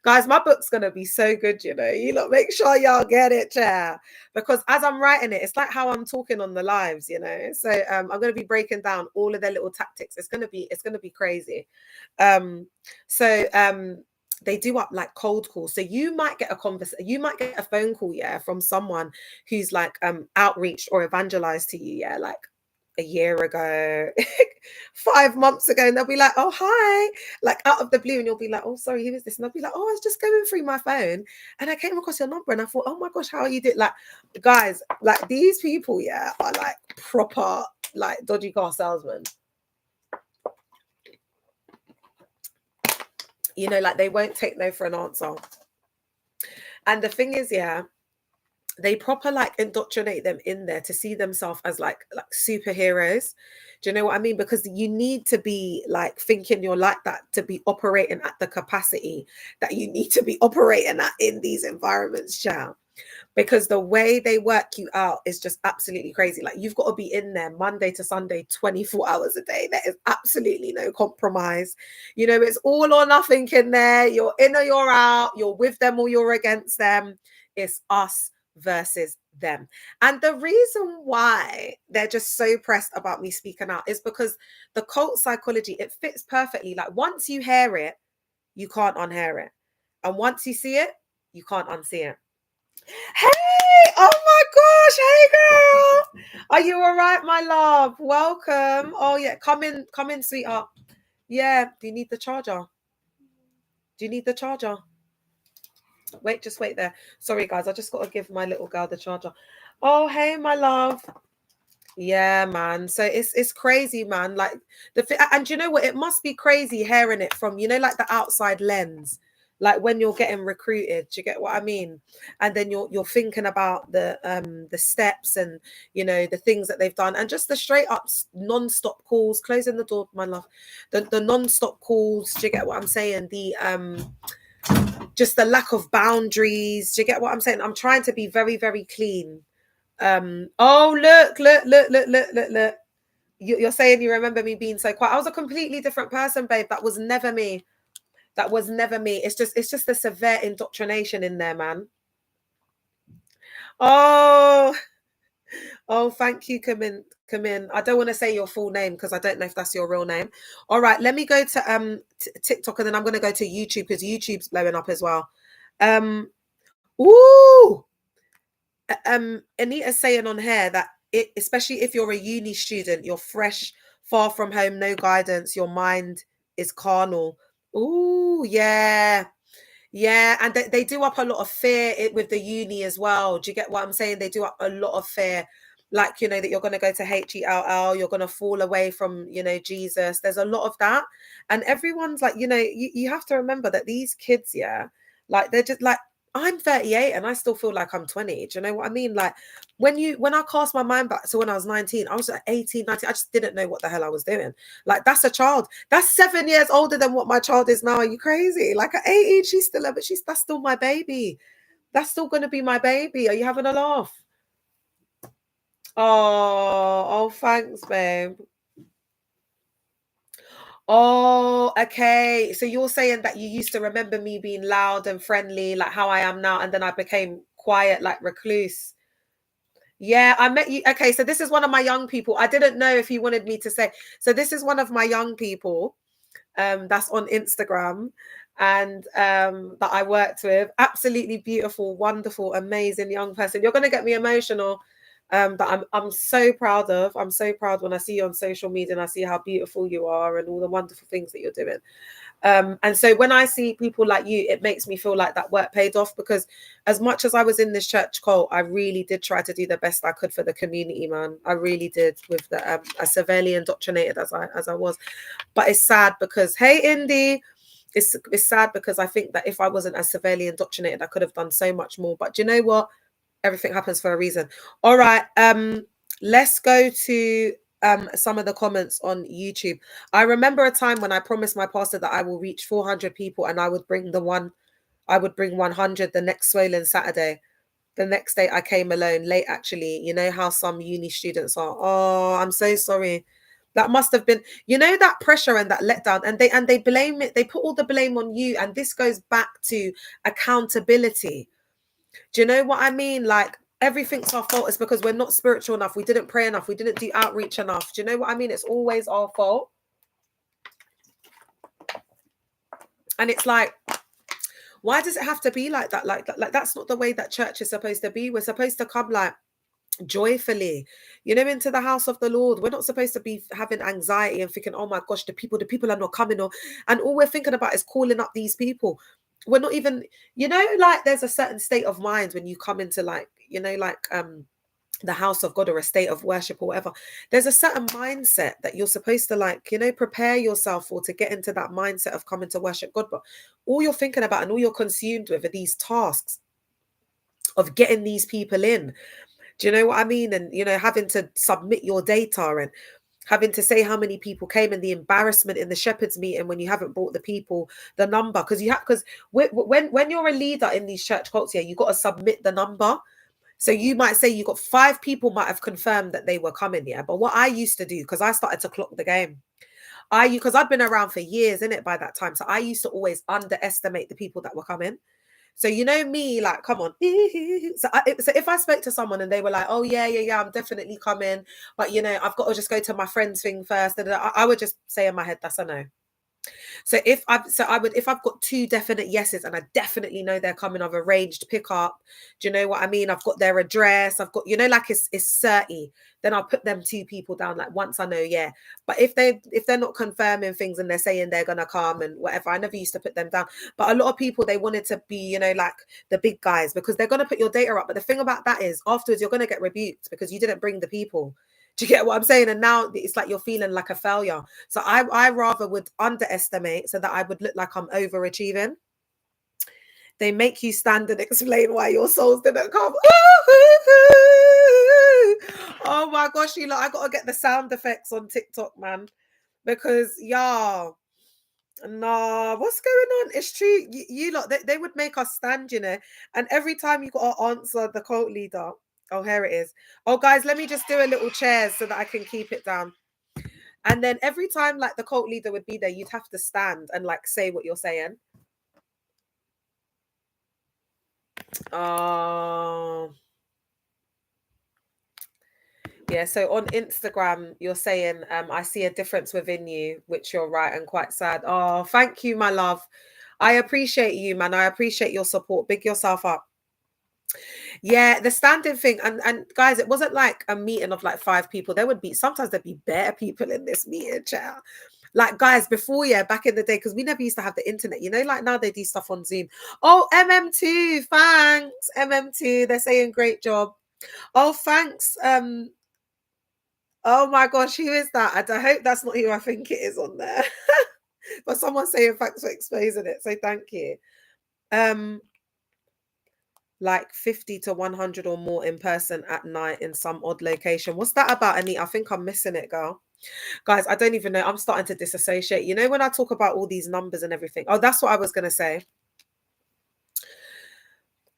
Guys, my book's going to be so good, you know. You lot make sure y'all get it, chair. Because as I'm writing it, it's like how I'm talking on the lives, you know. So I'm going to be breaking down all of their little tactics. It's going to be crazy. They do up like cold calls. So you might get a phone call, yeah, from someone who's like outreached or evangelized to you, yeah, like a year ago, 5 months ago, and they'll be like, oh, hi, like out of the blue. And you'll be like, oh, sorry, who is this? And I'll be like, oh, I was just going through my phone and I came across your number and I thought, oh my gosh, how are you doing? Like, guys, like these people, yeah, are like proper, like dodgy car salesmen. You know, like they won't take no for an answer. And the thing is, yeah, they proper like indoctrinate them in there to see themselves as like superheroes. Do you know what I mean? Because you need to be like thinking you're like that to be operating at the capacity that you need to be operating at in these environments, child. Because the way they work you out is just absolutely crazy. Like you've got to be in there Monday to Sunday, 24 hours a day. There is absolutely no compromise. You know, it's all or nothing in there. You're in or you're out. You're with them or you're against them. It's us versus them. And the reason why they're just so pressed about me speaking out is because the cult psychology, it fits perfectly. Like once you hear it, you can't unhear it. And once you see it, you can't unsee it. Hey, oh my gosh, hey girl. Are you all right, my love? Welcome. Oh yeah, come in, sweetheart. Yeah, do you need the charger? Do you need the charger? Wait, just wait there. Sorry, guys, I just got to give my little girl the charger. Oh, hey, my love. Yeah, man. So it's crazy, man. Like and you know what? It must be crazy hearing it from, you know, like the outside lens. Like when you're getting recruited, do you get what I mean? And then you're thinking about the steps and you know the things that they've done and just the straight up non-stop calls, closing the door, my love. The non-stop calls, do you get what I'm saying? The just the lack of boundaries. Do you get what I'm saying? I'm trying to be very, very clean. Oh look. You're saying you remember me being so quiet. I was a completely different person, babe. That was never me. That was never me. It's just the severe indoctrination in there, man. Oh, thank you, come in. I don't want to say your full name because I don't know if that's your real name. All right, let me go to TikTok and then I'm gonna go to YouTube because YouTube's blowing up as well. Ooh, Anita's saying on here that especially if you're a uni student, you're fresh, far from home, no guidance, your mind is carnal. Ooh, yeah. Yeah, and they do up a lot of fear with the uni as well. Do you get what I'm saying? They do up a lot of fear, like, you know, that you're going to go to HELL, you're going to fall away from, you know, Jesus. There's a lot of that. And everyone's like, you know, you have to remember that these kids, yeah, like they're just like, I'm 38 and I still feel like I'm 20. Do you know what I mean? Like when I cast my mind back to when I was 19, I was like 18, 19. I just didn't know what the hell I was doing. Like that's a child. That's 7 years older than what my child is now. Are you crazy? Like at 18, she's still but that's still my baby. That's still gonna be my baby. Are you having a laugh? Oh, thanks, babe. Oh, okay. So you're saying that you used to remember me being loud and friendly, like how I am now, and then I became quiet, like recluse. Yeah, I met you. Okay, so this is one of my young people. I didn't know if you wanted me to say. So this is one of my young people, that's on Instagram, and that I worked with. Absolutely beautiful, wonderful, amazing young person. You're gonna get me emotional. That I'm so proud of. I'm so proud when I see you on social media and I see how beautiful you are and all the wonderful things that you're doing. And so when I see people like you, it makes me feel like that work paid off because as much as I was in this church cult, I really did try to do the best I could for the community, man. I really did with the as severely indoctrinated as I was. But it's sad because, hey, Indy, it's sad because I think that if I wasn't as severely indoctrinated, I could have done so much more. But do you know what? Everything happens for a reason. All right, let's go to some of the comments on YouTube. I remember a time when I promised my pastor that I will reach 400 people and I would bring 100 the next swollen Saturday. The next day I came alone, late actually. You know how some uni students are. Oh, I'm so sorry. That must have been, you know, that pressure and that letdown, and they blame it. They put all the blame on you, and this goes back to accountability. Do you know what I mean? Like everything's our fault. It's because we're not spiritual enough. We didn't pray enough. We didn't do outreach enough. Do you know what I mean? It's always our fault. And it's like, why does it have to be like that? Like that's not the way that church is supposed to be. We're supposed to come like joyfully, into the house of the Lord. We're not supposed to be having anxiety and thinking, oh my gosh, the people are not coming, and all we're thinking about is calling up these people. We're not even, like there's a certain state of mind when you come into like, the house of God or a state of worship or whatever. There's a certain mindset that you're supposed to like, prepare yourself for, to get into that mindset of coming to worship God. But all you're thinking about and all you're consumed with are these tasks of getting these people in. Do you know what I mean? And, having to submit your data and having to say how many people came, and the embarrassment in the shepherd's meeting when you haven't brought the people, the number. Because when you're a leader in these church cults, you got to submit the number. So you might say you got 5 people might have confirmed that they were coming, but what I used to do, because I started to clock the game, because I'd been around for years, innit, by that time. So I used to always underestimate the people that were coming. So me, like, come on. So if I spoke to someone and they were like, oh yeah, I'm definitely coming, but I've got to just go to my friend's thing first, and I would just say in my head, that's a no. So if I've got 2 definite yeses and I definitely know they're coming, I've arranged pickup. Do you know what I mean? I've got their address. I've got, like it's 30. Then I'll put them 2 people down. Like once I know, yeah. But if they're not confirming things and they're saying they're gonna come and whatever, I never used to put them down. But a lot of people, they wanted to be, like the big guys, because they're gonna put your data up. But the thing about that is, afterwards you're gonna get rebuked because you didn't bring the people. Do you get what I'm saying? And now it's like you're feeling like a failure. So I rather would underestimate so that I would look like I'm overachieving. They make you stand and explain why your souls didn't come. Oh my gosh, I got to get the sound effects on TikTok, man. Because, nah, what's going on? It's true. You lot, they would make us stand, and every time you got to answer the cult leader. Oh, here it is. Oh, guys, let me just do a little chair so that I can keep it down. And then every time, like, the cult leader would be there, you'd have to stand and, like, say what you're saying. Yeah, so on Instagram, you're saying, I see a difference within you, which you're right and quite sad. Oh, thank you, my love. I appreciate you, man. I appreciate your support. Big yourself up. Yeah, the standing thing, and guys, it wasn't like a meeting of like 5 people. Sometimes there'd be bare people in this meeting, chat. Like, guys, before, back in the day, because we never used to have the internet, like now they do stuff on Zoom. Oh, MM2, thanks. MM2, they're saying great job. Oh, thanks. Oh my gosh, who is that? I hope that's not who I think it is on there. But someone's saying thanks for exposing it, so thank you. Like 50 to 100 or more in person at night in some odd location. What's that about, Anita? I think I'm missing it, girl. Guys, I don't even know. I'm starting to disassociate. When I talk about all these numbers and everything. Oh, that's what I was going to say.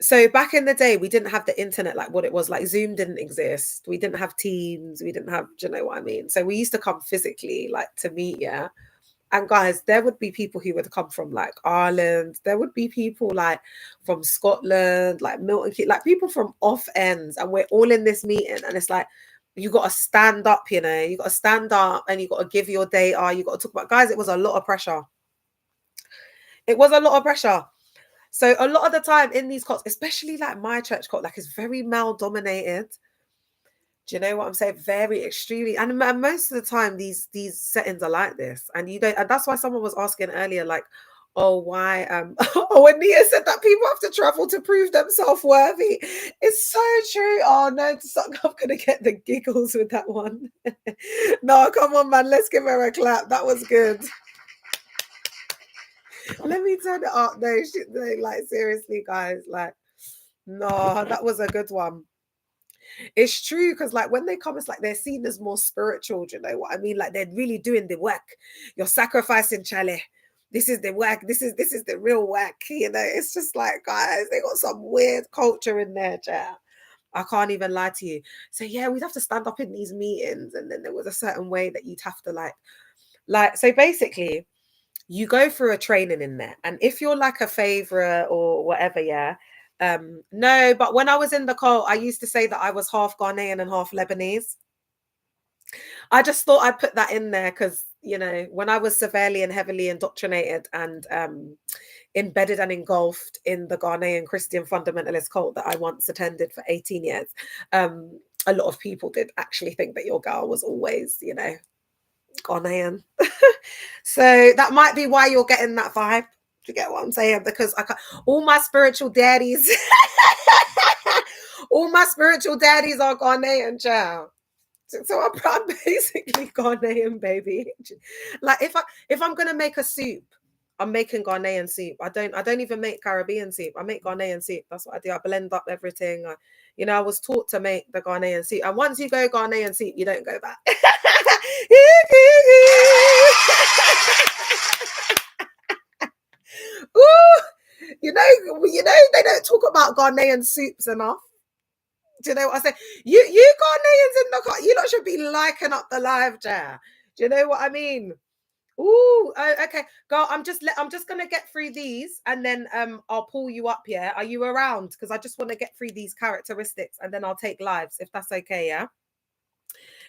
So back in the day, we didn't have the internet like what it was. Like Zoom didn't exist. We didn't have Teams. We didn't have, do you know what I mean? So we used to come physically, like, to meet, yeah. And guys, there would be people who would come from like Ireland. There would be people like from Scotland, like Milton Keynes, like people from off ends. And we're all in this meeting. And it's like, you got to stand up, you got to stand up and you got to give your data. You got to talk about, guys, it was a lot of pressure. It was a lot of pressure. So a lot of the time in these cults, especially like my church cult, like it's very male dominated. Do you know what I'm saying? Very extremely, and most of the time these settings are like this, and you don't. And that's why someone was asking earlier, like, oh, why? Oh, when Nia said that people have to travel to prove themselves worthy, it's so true. Oh no, I'm gonna get the giggles with that one. No, come on, man, let's give her a clap. That was good. Let me turn it up. No, like seriously, guys, like, no, that was a good one. It's true, because like when they come, it's like they're seen as more spiritual. Do you know what I mean? Like they're really doing the work. You're sacrificing, Charlie. This is the work. This is the real work. It's just like, guys, they got some weird culture in there, Chair. I can't even lie to you. So yeah, we'd have to stand up in these meetings, and then there was a certain way that you'd have to like. So basically, you go through a training in there, and if you're like a favorite or whatever, no, but when I was in the cult, I used to say that I was half Ghanaian and half Lebanese. I just thought I'd put that in there because, when I was severely and heavily indoctrinated and embedded and engulfed in the Ghanaian Christian fundamentalist cult that I once attended for 18 years, a lot of people did actually think that your girl was always, you know, Ghanaian. So that might be why you're getting that vibe. Do you get what I'm saying? Because all my spiritual daddies, all my spiritual daddies are Ghanaian, child. So I'm basically Ghanaian, baby. Like if I'm gonna make a soup, I'm making Ghanaian soup. I don't even make Caribbean soup. I make Ghanaian soup. That's what I do. I blend up everything. I was taught to make the Ghanaian soup. And once you go Ghanaian soup, you don't go back. Ooh, they don't talk about Ghanaian soups enough. Do you know what I say? You Ghanaians in the car, you lot should be liking up the live, Jar. Do you know what I mean? Ooh, okay, girl. I'm just gonna get through these, and then I'll pull you up. Yeah, are you around? Because I just want to get through these characteristics, and then I'll take lives if that's okay. Yeah.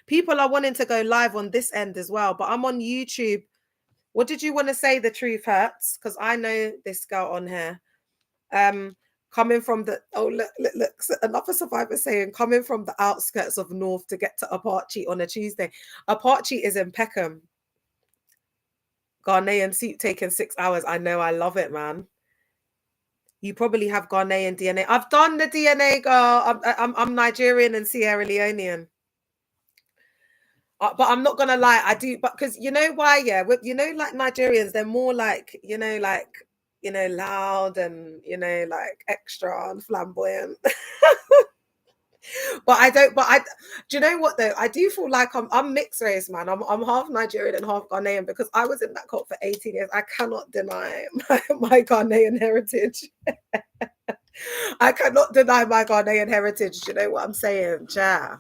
People are wanting to go live on this end as well, but I'm on YouTube. What did you want to say? The truth hurts, because I know this girl on here. Coming from the look, another survivor saying coming from the outskirts of North to get to Apache on a Tuesday. Apache is in Peckham. Ghanaian soup taking 6 hours. I know, I love it, man. You probably have Ghanaian DNA. I've done the DNA, girl. I'm Nigerian and Sierra Leonean. But I'm not gonna lie, I do, but because you know why, yeah, like Nigerians, they're more like, loud and like extra and flamboyant. But I don't. But do you know what though? I do feel like I'm mixed race, man. I'm half Nigerian and half Ghanaian because I was in that cult for 18 years. I cannot deny my Ghanaian heritage. I cannot deny my Ghanaian heritage. Do you know what I'm saying? Yeah.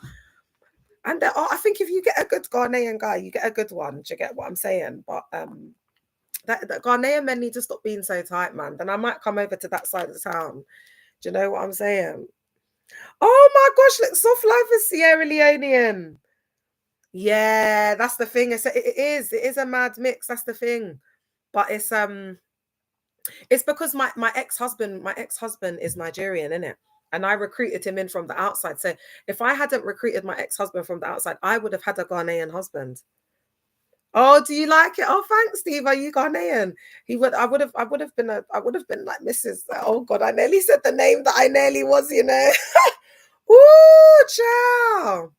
And I think if you get a good Ghanaian guy, you get a good one. Do you get what I'm saying? But that Ghanaian men need to stop being so tight, man. Then I might come over to that side of the town. Do you know what I'm saying? Oh my gosh, look, soft life is Sierra Leonean. Yeah, that's the thing. It is a mad mix. That's the thing. But it's because my ex-husband is Nigerian, isn't it? And I recruited him in from the outside. So if I hadn't recruited my ex-husband from the outside, I would have had a Ghanaian husband. Oh, do you like it? Oh, thanks, Steve. Are you Ghanaian? I would have been like Mrs. Oh God, I nearly said the name that I nearly was, Ooh, ciao.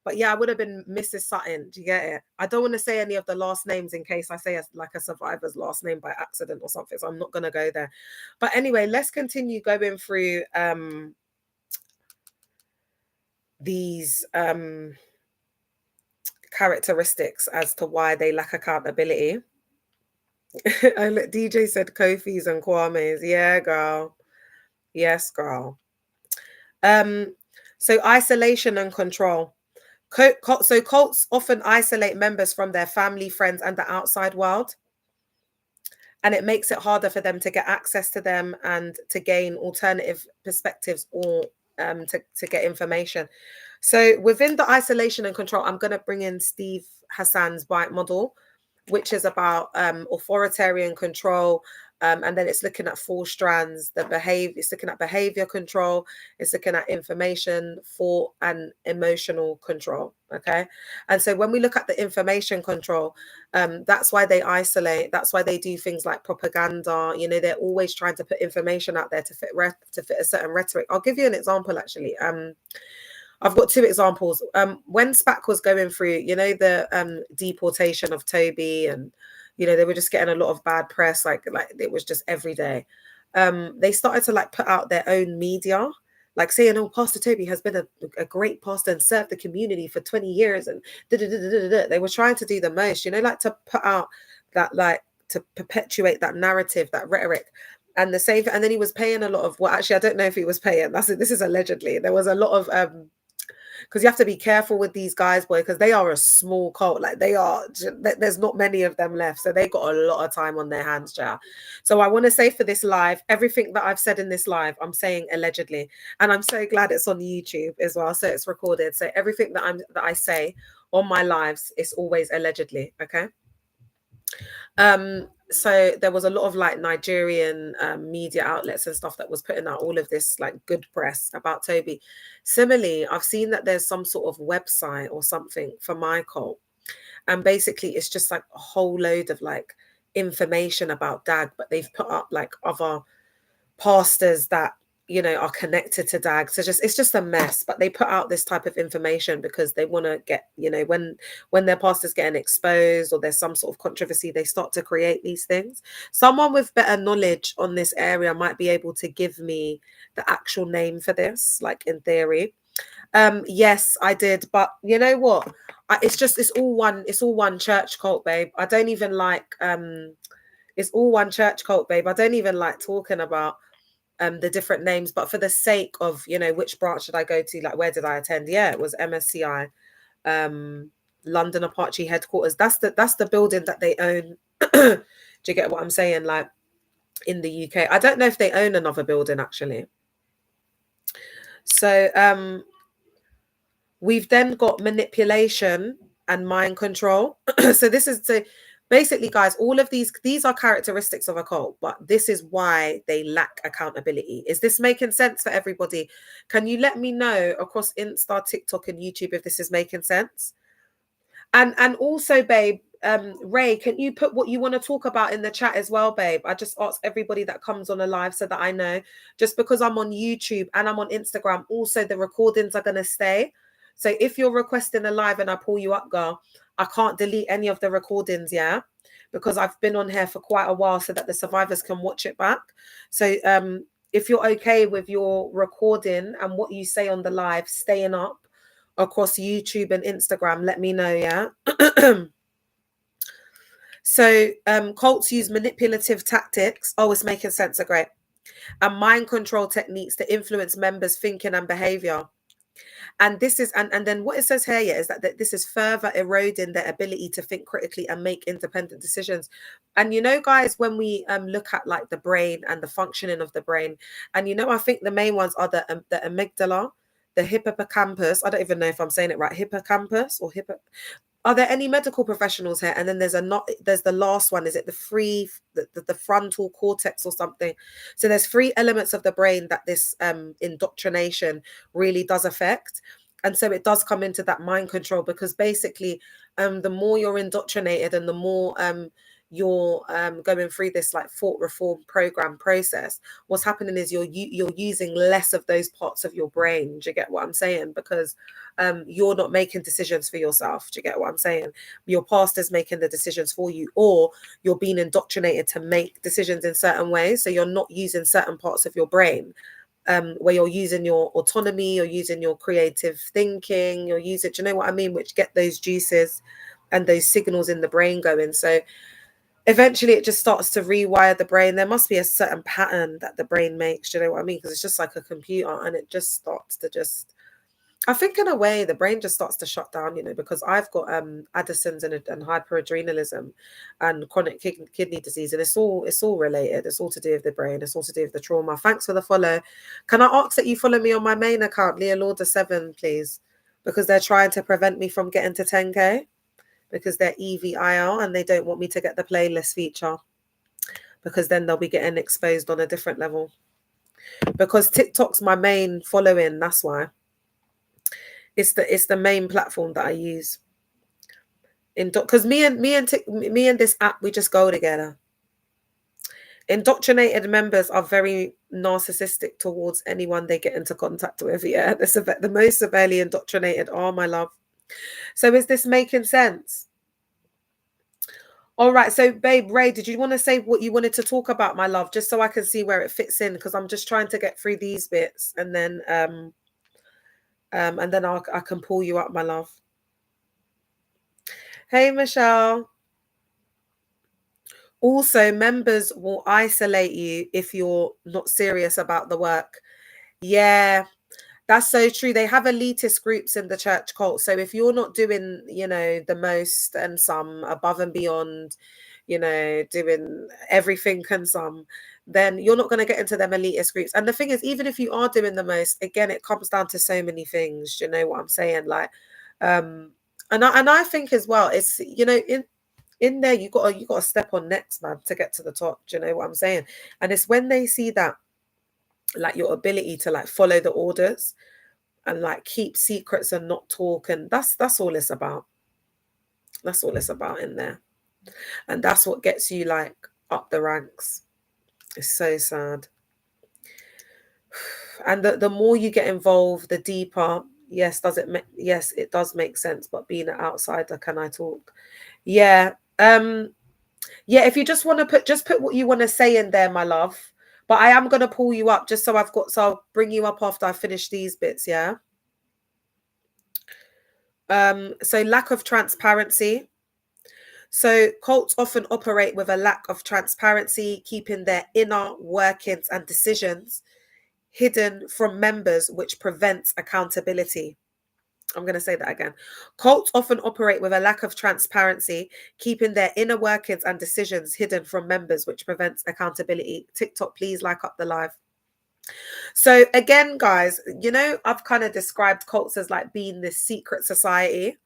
But yeah, I would have been Mrs. Sutton. Do you get it? I don't want to say any of the last names in case I say a survivor's last name by accident or something. So I'm not going to go there. But anyway, let's continue going through these characteristics as to why they lack accountability. DJ said Kofi's and Kwame's. Yeah, girl. Yes, girl. So isolation and control. So cults often isolate members from their family, friends, and the outside world. And it makes it harder for them to get access to them and to gain alternative perspectives or to get information. So within the isolation and control, I'm going to bring in Steve Hassan's BITE model, which is about authoritarian control. And then it's looking at 4 strands, it's looking at behavior control, it's looking at information, thought, and emotional control. Okay. And so when we look at the information control, that's why they isolate. That's why they do things like propaganda. They're always trying to put information out there to fit a certain rhetoric. I'll give you an example, actually. I've got 2 examples. When SPAC was going through, the deportation of Toby, and they were just getting a lot of bad press, like it was just every day. They started to put out their own media, saying, "Oh, Pastor Toby has been a great pastor and served the community for 20 years," and they were trying to do the most, to put out that, to perpetuate that narrative, that rhetoric. And and then he was paying a lot of, well, actually, I don't know if he was paying. This is allegedly. There was a lot of because you have to be careful with these guys, boy, because they are a small cult. There's not many of them left. So they got a lot of time on their hands, Jar. So I want to say for this live, everything that I've said in this live, I'm saying allegedly. And I'm so glad it's on YouTube as well. So it's recorded. So everything that I say on my lives is always allegedly. Okay. so there was a lot of like Nigerian media outlets and stuff that was putting out all of this like good press about Toby. Similarly, I've seen that there's some sort of website or something for my cult, and basically it's just like a whole load of like information about Dag, but they've put up like other pastors that are connected to Dag. So it's just a mess, but they put out this type of information because they want to get, when their pastors getting exposed or there's some sort of controversy, they start to create these things. Someone with better knowledge on this area might be able to give me the actual name for this, like in theory. Yes, I did, but you know what, it's all one church cult, babe. I don't even like it's all one church cult, babe. I don't even like talking about the different names, but for the sake of, which branch should I go to? Like, where did I attend? Yeah, it was MSCI, London Apache headquarters. That's the building that they own. Do you get what I'm saying? Like in the UK, I don't know if they own another building actually. So we've then got manipulation and mind control. So this is to basically, guys, all of these are characteristics of a cult, but this is why they lack accountability. Is this making sense for everybody? Can you let me know across Insta, TikTok, and YouTube if this is making sense? And also, babe, Ray, can you put what you want to talk about in the chat as well, babe? I just ask everybody that comes on a live so that I know. Just because I'm on YouTube and I'm on Instagram, also the recordings are going to stay. So if you're requesting a live and I pull you up, girl, I can't delete any of the recordings, yeah? Because I've been on here for quite a while so that the survivors can watch it back. So if you're okay with your recording and what you say on the live staying up across YouTube and Instagram, let me know, yeah? So cults use manipulative tactics. Oh, it's making sense, are great. And mind control techniques to influence members' thinking and behavior. And this is, and then what it says here, yeah, is that this is further eroding their ability to think critically and make independent decisions. And guys, when we look at like the brain and the functioning of the brain, and I think the main ones are the amygdala, the hippocampus. I don't even know if I'm saying it right. Hippocampus or hippo. Are there any medical professionals here? And then there's the last one. Is it the frontal cortex or something? So there's 3 elements of the brain that this indoctrination really does affect. And so it does come into that mind control, because basically the more you're indoctrinated and the more you're going through this like thought reform program process, what's happening is you're using less of those parts of your brain. Do you get what I'm saying? Because you're not making decisions for yourself. Do you get what I'm saying? Your pastor's making the decisions for you, or you're being indoctrinated to make decisions in certain ways. So you're not using certain parts of your brain, where you're using your autonomy, you're using your creative thinking, you're using, do you know what I mean? Which get those juices and those signals in the brain going. So eventually it just starts to rewire the brain. There must be a certain pattern that the brain makes. Do you know what I mean? Because it's just like a computer, and it just starts to I think in a way the brain just starts to shut down, because I've got Addison's and hyperadrenalism and chronic kidney disease, and it's all related. It's all to do with the brain. It's all to do with the trauma. Thanks for the follow. Can I ask that you follow me on my main account, Leah Lauder 7, please? Because they're trying to prevent me from getting to 10K, because they're EVIR and they don't want me to get the playlist feature, because then they'll be getting exposed on a different level. Because TikTok's my main following, that's why. It's the main platform that I use. Because me and this app, we just go together. Indoctrinated members are very narcissistic towards anyone they get into contact with. Yeah, the most severely indoctrinated are, my love. So is this making sense? All right. So, babe, Ray, did you want to say what you wanted to talk about, my love, just so I can see where it fits in? Because I'm just trying to get through these bits, and then I can pull you up, my love. Hey, Michelle. Also, members will isolate you if you're not serious about the work. Yeah, that's so true. They have elitist groups in the church cult. So if you're not doing, the most and some above and beyond, doing everything and some, then you're not going to get into them elitist groups. And the thing is, even if you are doing the most, again, it comes down to so many things. Do you know what I'm saying? Like, and I think as well, it's, in there, you gotta step on next, man, to get to the top. Do you know what I'm saying? And it's when they see that, like, your ability to like follow the orders and like keep secrets and not talk, and that's all it's about. That's all it's about in there. And that's what gets you like up the ranks. It's so sad. And the more you get involved, the deeper. Yes, yes, it does make sense. But being an outsider, can I talk? Yeah. Yeah, if you just want to put what you want to say in there, my love. But I am gonna pull you up just so I'll bring you up after I finish these bits, yeah. So lack of transparency. So cults often operate with a lack of transparency, keeping their inner workings and decisions hidden from members, which prevents accountability. I'm going to say that again. Cults often operate with a lack of transparency, keeping their inner workings and decisions hidden from members, which prevents accountability. TikTok, please like up the live. So again, guys, I've kind of described cults as like being this secret society.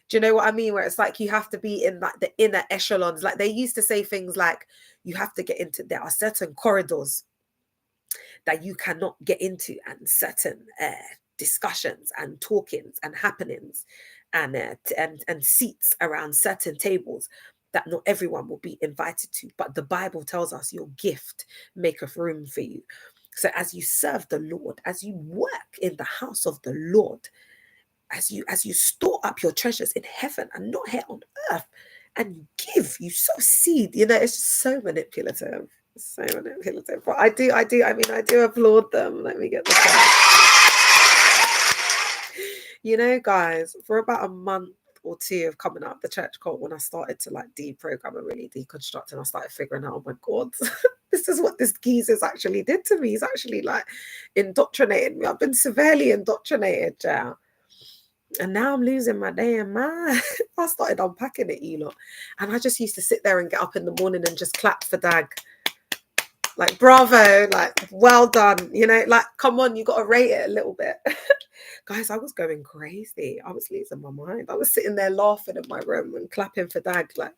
Do you know what I mean? Where it's like you have to be in like the inner echelons. Like they used to say things like you have to get into, there are certain corridors that you cannot get into, and certain discussions and talkings and happenings and seats around certain tables that not everyone will be invited to. But the Bible tells us your gift maketh room for you. So as you serve the Lord, as you work in the house of the Lord, as you store up your treasures in heaven and not here on earth, and you sow seed, it's just so manipulative. So manipulative. But I do applaud them. Let me get the guys, for about a month or two of coming out of the church cult, when I started to like deprogram and really deconstruct, and I started figuring out, oh my God, this is what this geezer's actually did to me. He's actually like indoctrinated me. I've been severely indoctrinated, yeah. And now I'm losing my damn mind. I started unpacking it, Elo. And I just used to sit there and get up in the morning and just clap for Dag. Like, bravo, like, well done. Like, come on, you got to rate it a little bit. Guys, I was going crazy. I was losing my mind. I was sitting there laughing in my room and clapping for Dag. Like,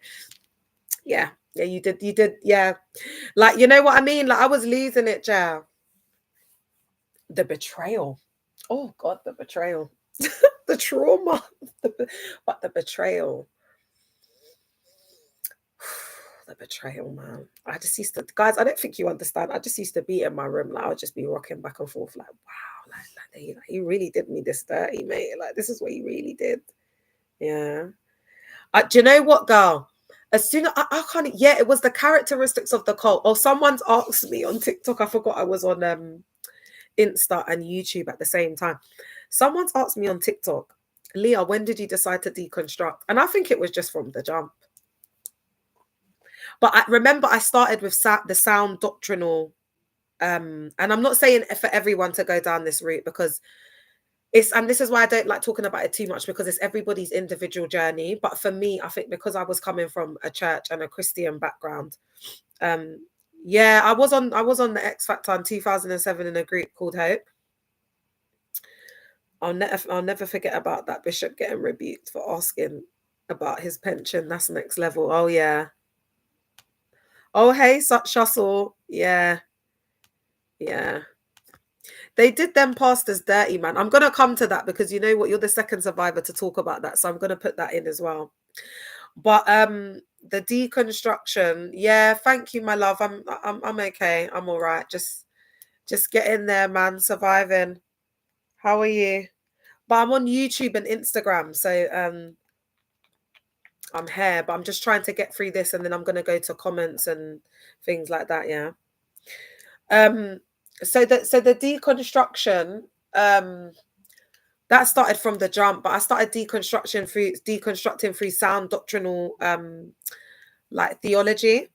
yeah, you did, yeah. Like, you know what I mean? Like, I was losing it, Joe. The betrayal. Oh, God, the betrayal. The trauma. But the betrayal. The betrayal, man. I just used to, guys, I don't think you understand. I just used to be in my room. Like, I would just be rocking back and forth, like, wow, like he really did me this dirty, mate. Like, this is what he really did. Yeah. Do you know what, girl? As soon as I can't, yeah, it was the characteristics of the cult. Or someone's asked me on TikTok, I forgot I was on Insta and YouTube at the same time. Someone's asked me on TikTok, Leah, when did you decide to deconstruct? And I think it was just from the jump. But I remember I started with the sound doctrinal, and I'm not saying for everyone to go down this route, because and this is why I don't like talking about it too much, because it's everybody's individual journey. But for me, I think because I was coming from a church and a Christian background, yeah, I was on the X Factor in 2007 in a group called Hope. I'll never forget about that bishop getting rebuked for asking about his pension. That's next level. Oh yeah. Oh hey, such hustle. Yeah. Yeah. They did them pastors dirty, man. I'm gonna come to that, because you know what, you're the second survivor to talk about that. So I'm gonna put that in as well. But the deconstruction, yeah, thank you, my love. I'm okay. I'm all right. Just get in there, man. Surviving. How are you? But I'm on YouTube and Instagram, so I'm here, but I'm just trying to get through this, and then I'm gonna go to comments and things like that. Yeah. So the deconstruction, that started from the jump, but I started deconstructing through sound doctrinal like theology.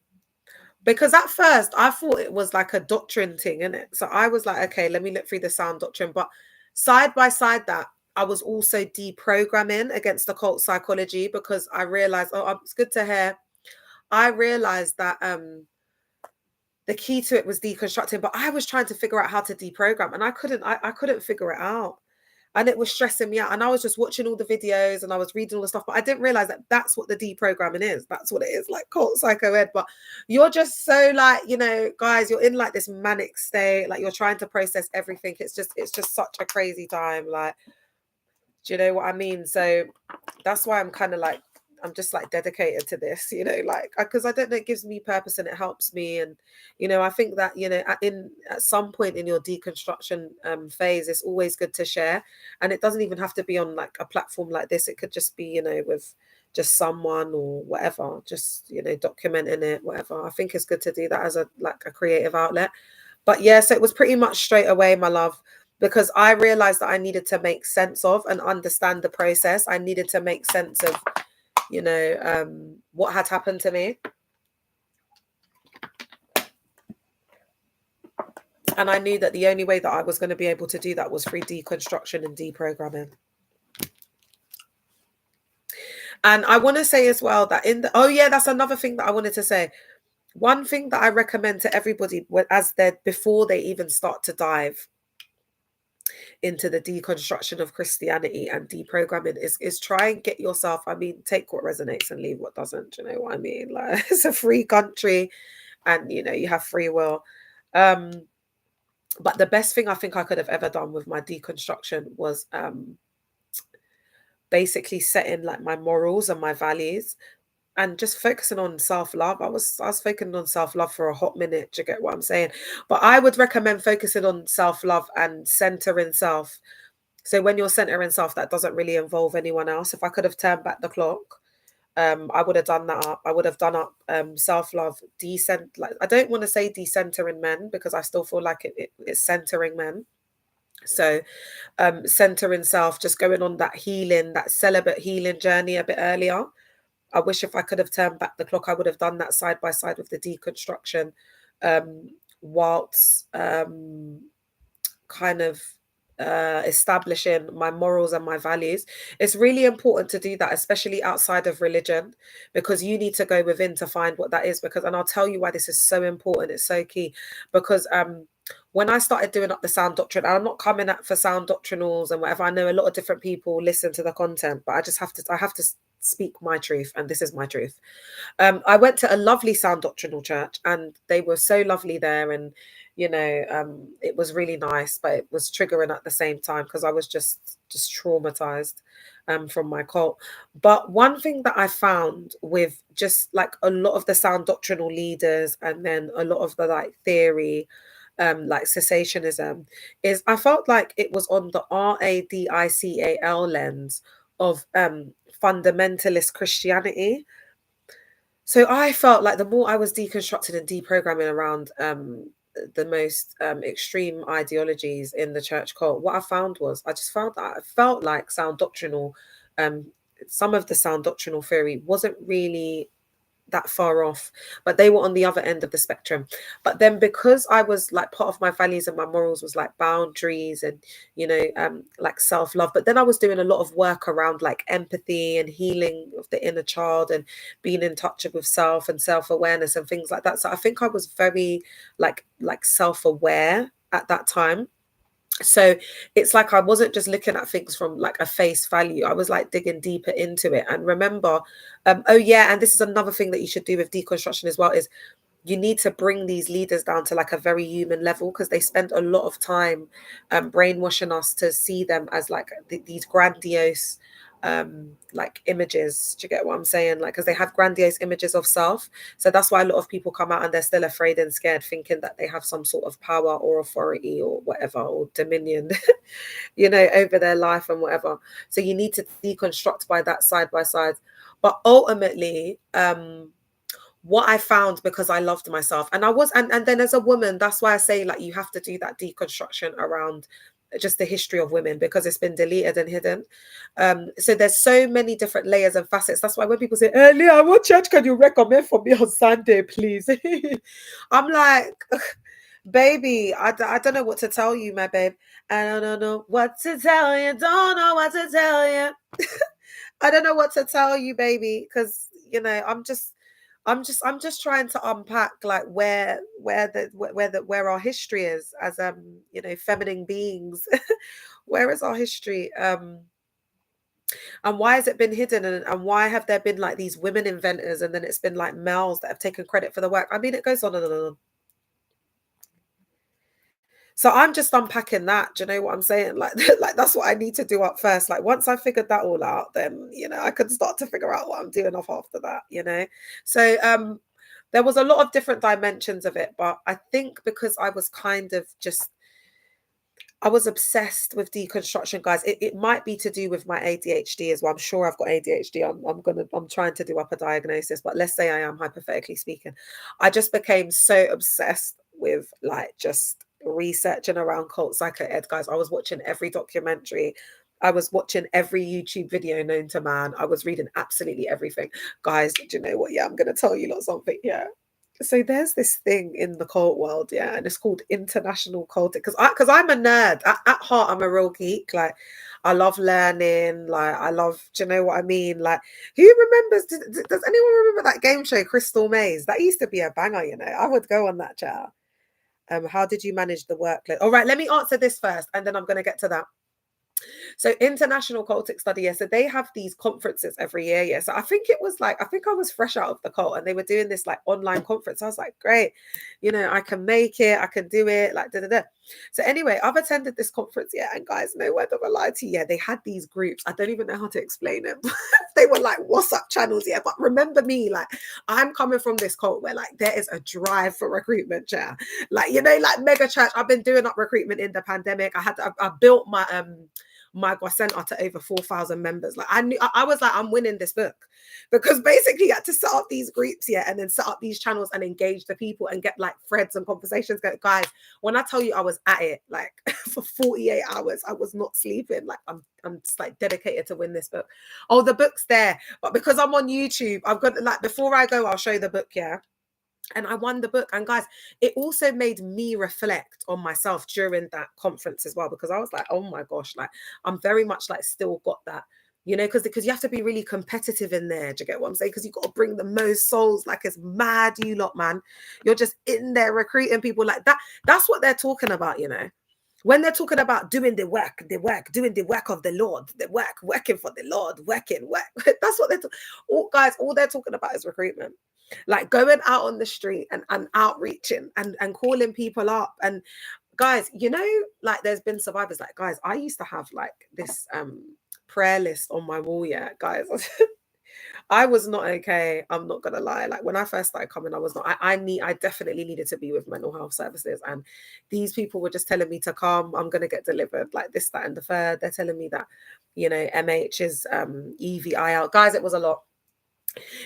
Because at first I thought it was like a doctrine thing, innit? So I was like, okay, let me look through the sound doctrine. But side by side that, I was also deprogramming against the cult psychology, because I realized, it's good to hear. I realized that the key to it was deconstructing, but I was trying to figure out how to deprogram, and I couldn't figure it out. and it was stressing me out. And I was just watching all the videos and I was reading all the stuff, but I didn't realize that that's what the deprogramming is. That's what it is, like cult psycho ed. But you're just so like, you know, guys, you're in like this manic state, like you're trying to process everything. It's just such a crazy time. Like, do you know what I mean? So that's why I'm kind of like, I'm just like dedicated to this, you know, like, because I don't know, it gives me purpose and it helps me. And, you know, I think that, you know, at some point in your deconstruction phase, it's always good to share. And it doesn't even have to be on like a platform like this. It could just be, you know, with just someone or whatever, just, you know, documenting it, whatever. I think it's good to do that as a creative outlet. But yeah, so it was pretty much straight away, my love, because I realized that I needed to make sense of and understand the process. I needed to make sense of, you know, what had happened to me. And I knew that the only way that I was going to be able to do that was through deconstruction and deprogramming. And I want to say as well that oh yeah, that's another thing that I wanted to say. One thing that I recommend to everybody before they even start to dive into the deconstruction of Christianity and deprogramming is try and get yourself, I mean, take what resonates and leave what doesn't. You know what I mean? Like, it's a free country and, you know, you have free will. But the best thing I think I could have ever done with my deconstruction was basically setting like my morals and my values and just focusing on self-love. I was focusing on self-love for a hot minute. Do you get what I'm saying? But I would recommend focusing on self-love and centering self. So when you're centering self, that doesn't really involve anyone else. If I could have turned back the clock, I would have done that up. I would have done up self-love, like, I don't want to say decentering men because I still feel like it's centering men. So centering self, just going on that healing, that celibate healing journey a bit earlier. I wish if I could have turned back the clock, I would have done that side by side with the deconstruction, whilst kind of establishing my morals and my values. It's really important to do that, especially outside of religion, because you need to go within to find what that is. And I'll tell you why this is so important. It's so key because when I started doing up the sound doctrine, and I'm not coming at for sound doctrinals and whatever. I know a lot of different people listen to the content, but I have to speak my truth, and this is my truth. I went to a lovely sound doctrinal church, and they were so lovely there, and you know, it was really nice, but it was triggering at the same time because I was just traumatized from my cult. But one thing that I found with just like a lot of the sound doctrinal leaders, and then a lot of the like theory, like cessationism, is I felt like it was on the radical lens of fundamentalist Christianity. So I felt like the more I was deconstructing and deprogramming around the most extreme ideologies in the church cult, what I found was I just found that I felt like sound doctrinal, some of the sound doctrinal theory wasn't really that far off, but they were on the other end of the spectrum. But then because I was like, part of my values and my morals was like boundaries and, you know, like self-love, but then I was doing a lot of work around like empathy and healing of the inner child and being in touch with self and self-awareness and things like that. So I think I was very like self-aware at that time. So it's like I wasn't just looking at things from like a face value. I was like digging deeper into it. And remember, oh yeah, and this is another thing that you should do with deconstruction as well, is you need to bring these leaders down to like a very human level, because they spend a lot of time brainwashing us to see them as like these grandiose like images. Do you get what I'm saying? Like, because they have grandiose images of self. So that's why a lot of people come out and they're still afraid and scared, thinking that they have some sort of power or authority or whatever, or dominion, you know, over their life and whatever. So you need to deconstruct by that side by side. But ultimately, what I found, because I loved myself, and I was, and then as a woman, that's why I say like you have to do that deconstruction around just the history of women, because it's been deleted and hidden. So there's so many different layers and facets. That's why when people say, Leah, what church can you recommend for me on Sunday, please? I'm like, baby, I don't know what to tell you, my babe. I don't know what to tell you. Don't know what to tell you. I don't know what to tell you, baby, because, you know, I'm just trying to unpack like where our history is as feminine beings. Where is our history? And why has it been hidden? And why have there been like these women inventors and then it's been like males that have taken credit for the work? I mean, it goes on and on and on. So I'm just unpacking that. Do you know what I'm saying? Like, like that's what I need to do up first. Like once I figured that all out, then I can start to figure out what I'm doing off after that. So there was a lot of different dimensions of it, but I think because I was kind of just I was obsessed with deconstruction, guys. It might be to do with my ADHD as well. I'm sure I've got ADHD. I'm trying to do up a diagnosis, but let's say I am, hypothetically speaking. I just became so obsessed with like just researching around cult psycho ed, guys. I was watching every documentary. I was watching every YouTube video known to man. I was reading absolutely everything. Guys, do you know what? Yeah, I'm gonna tell you lot something. Yeah, so there's this thing in the cult world, yeah, and it's called international cultic. Because I'm a nerd at heart. I'm a real geek. Like, I love learning. Like, I love. Do you know what I mean? Like, who remembers? Does anyone remember that game show, Crystal Maze? That used to be a banger. I would go on that chat. How did you manage the workload? All right, let me answer this first, and then I'm going to get to that. So international cultic study, yeah. So they have these conferences every year, yeah. So I think I was fresh out of the cult, and they were doing this like online conference. I was like, great, I can make it, I can do it, like da da da. So anyway, I've attended this conference, yeah, and guys, no word of a lie to you, yeah, they had these groups. I don't even know how to explain them. They were like WhatsApp channels, yeah. But remember me, like I'm coming from this cult where like there is a drive for recruitment, yeah. Like like mega church. I've been doing up recruitment in the pandemic. I built my center to over 4,000 members. Like I was like, I'm winning this book, because basically you had to set up these groups, yeah, and then set up these channels and engage the people and get like threads and conversations going. Guys, when I tell you I was at it like for 48 hours, I was not sleeping. Like I'm just like dedicated to win this book. Oh, the book's there, but because I'm on YouTube, I've got like, before I go, I'll show the book, yeah. And I won the book. And guys, it also made me reflect on myself during that conference as well, because I was like, oh my gosh, like I'm very much like still got that, because you have to be really competitive in there. Do you get what I'm saying? Because you've got to bring the most souls. Like, it's mad, you lot, man. You're just in there recruiting people like that. That's what they're talking about, when they're talking about doing the work, doing the work of the Lord, working for the Lord, work. That's what all they're talking about is recruitment. Like going out on the street and outreaching and calling people up. And guys, like there's been survivors. Like, guys, I used to have like this prayer list on my wall, yeah, guys. I was not okay. I'm not gonna lie. Like when I first started coming, I was not. I definitely needed to be with mental health services, and these people were just telling me to come. I'm gonna get delivered, like this, that, and the third. They're telling me that, MH is EVI out. Guys, it was a lot.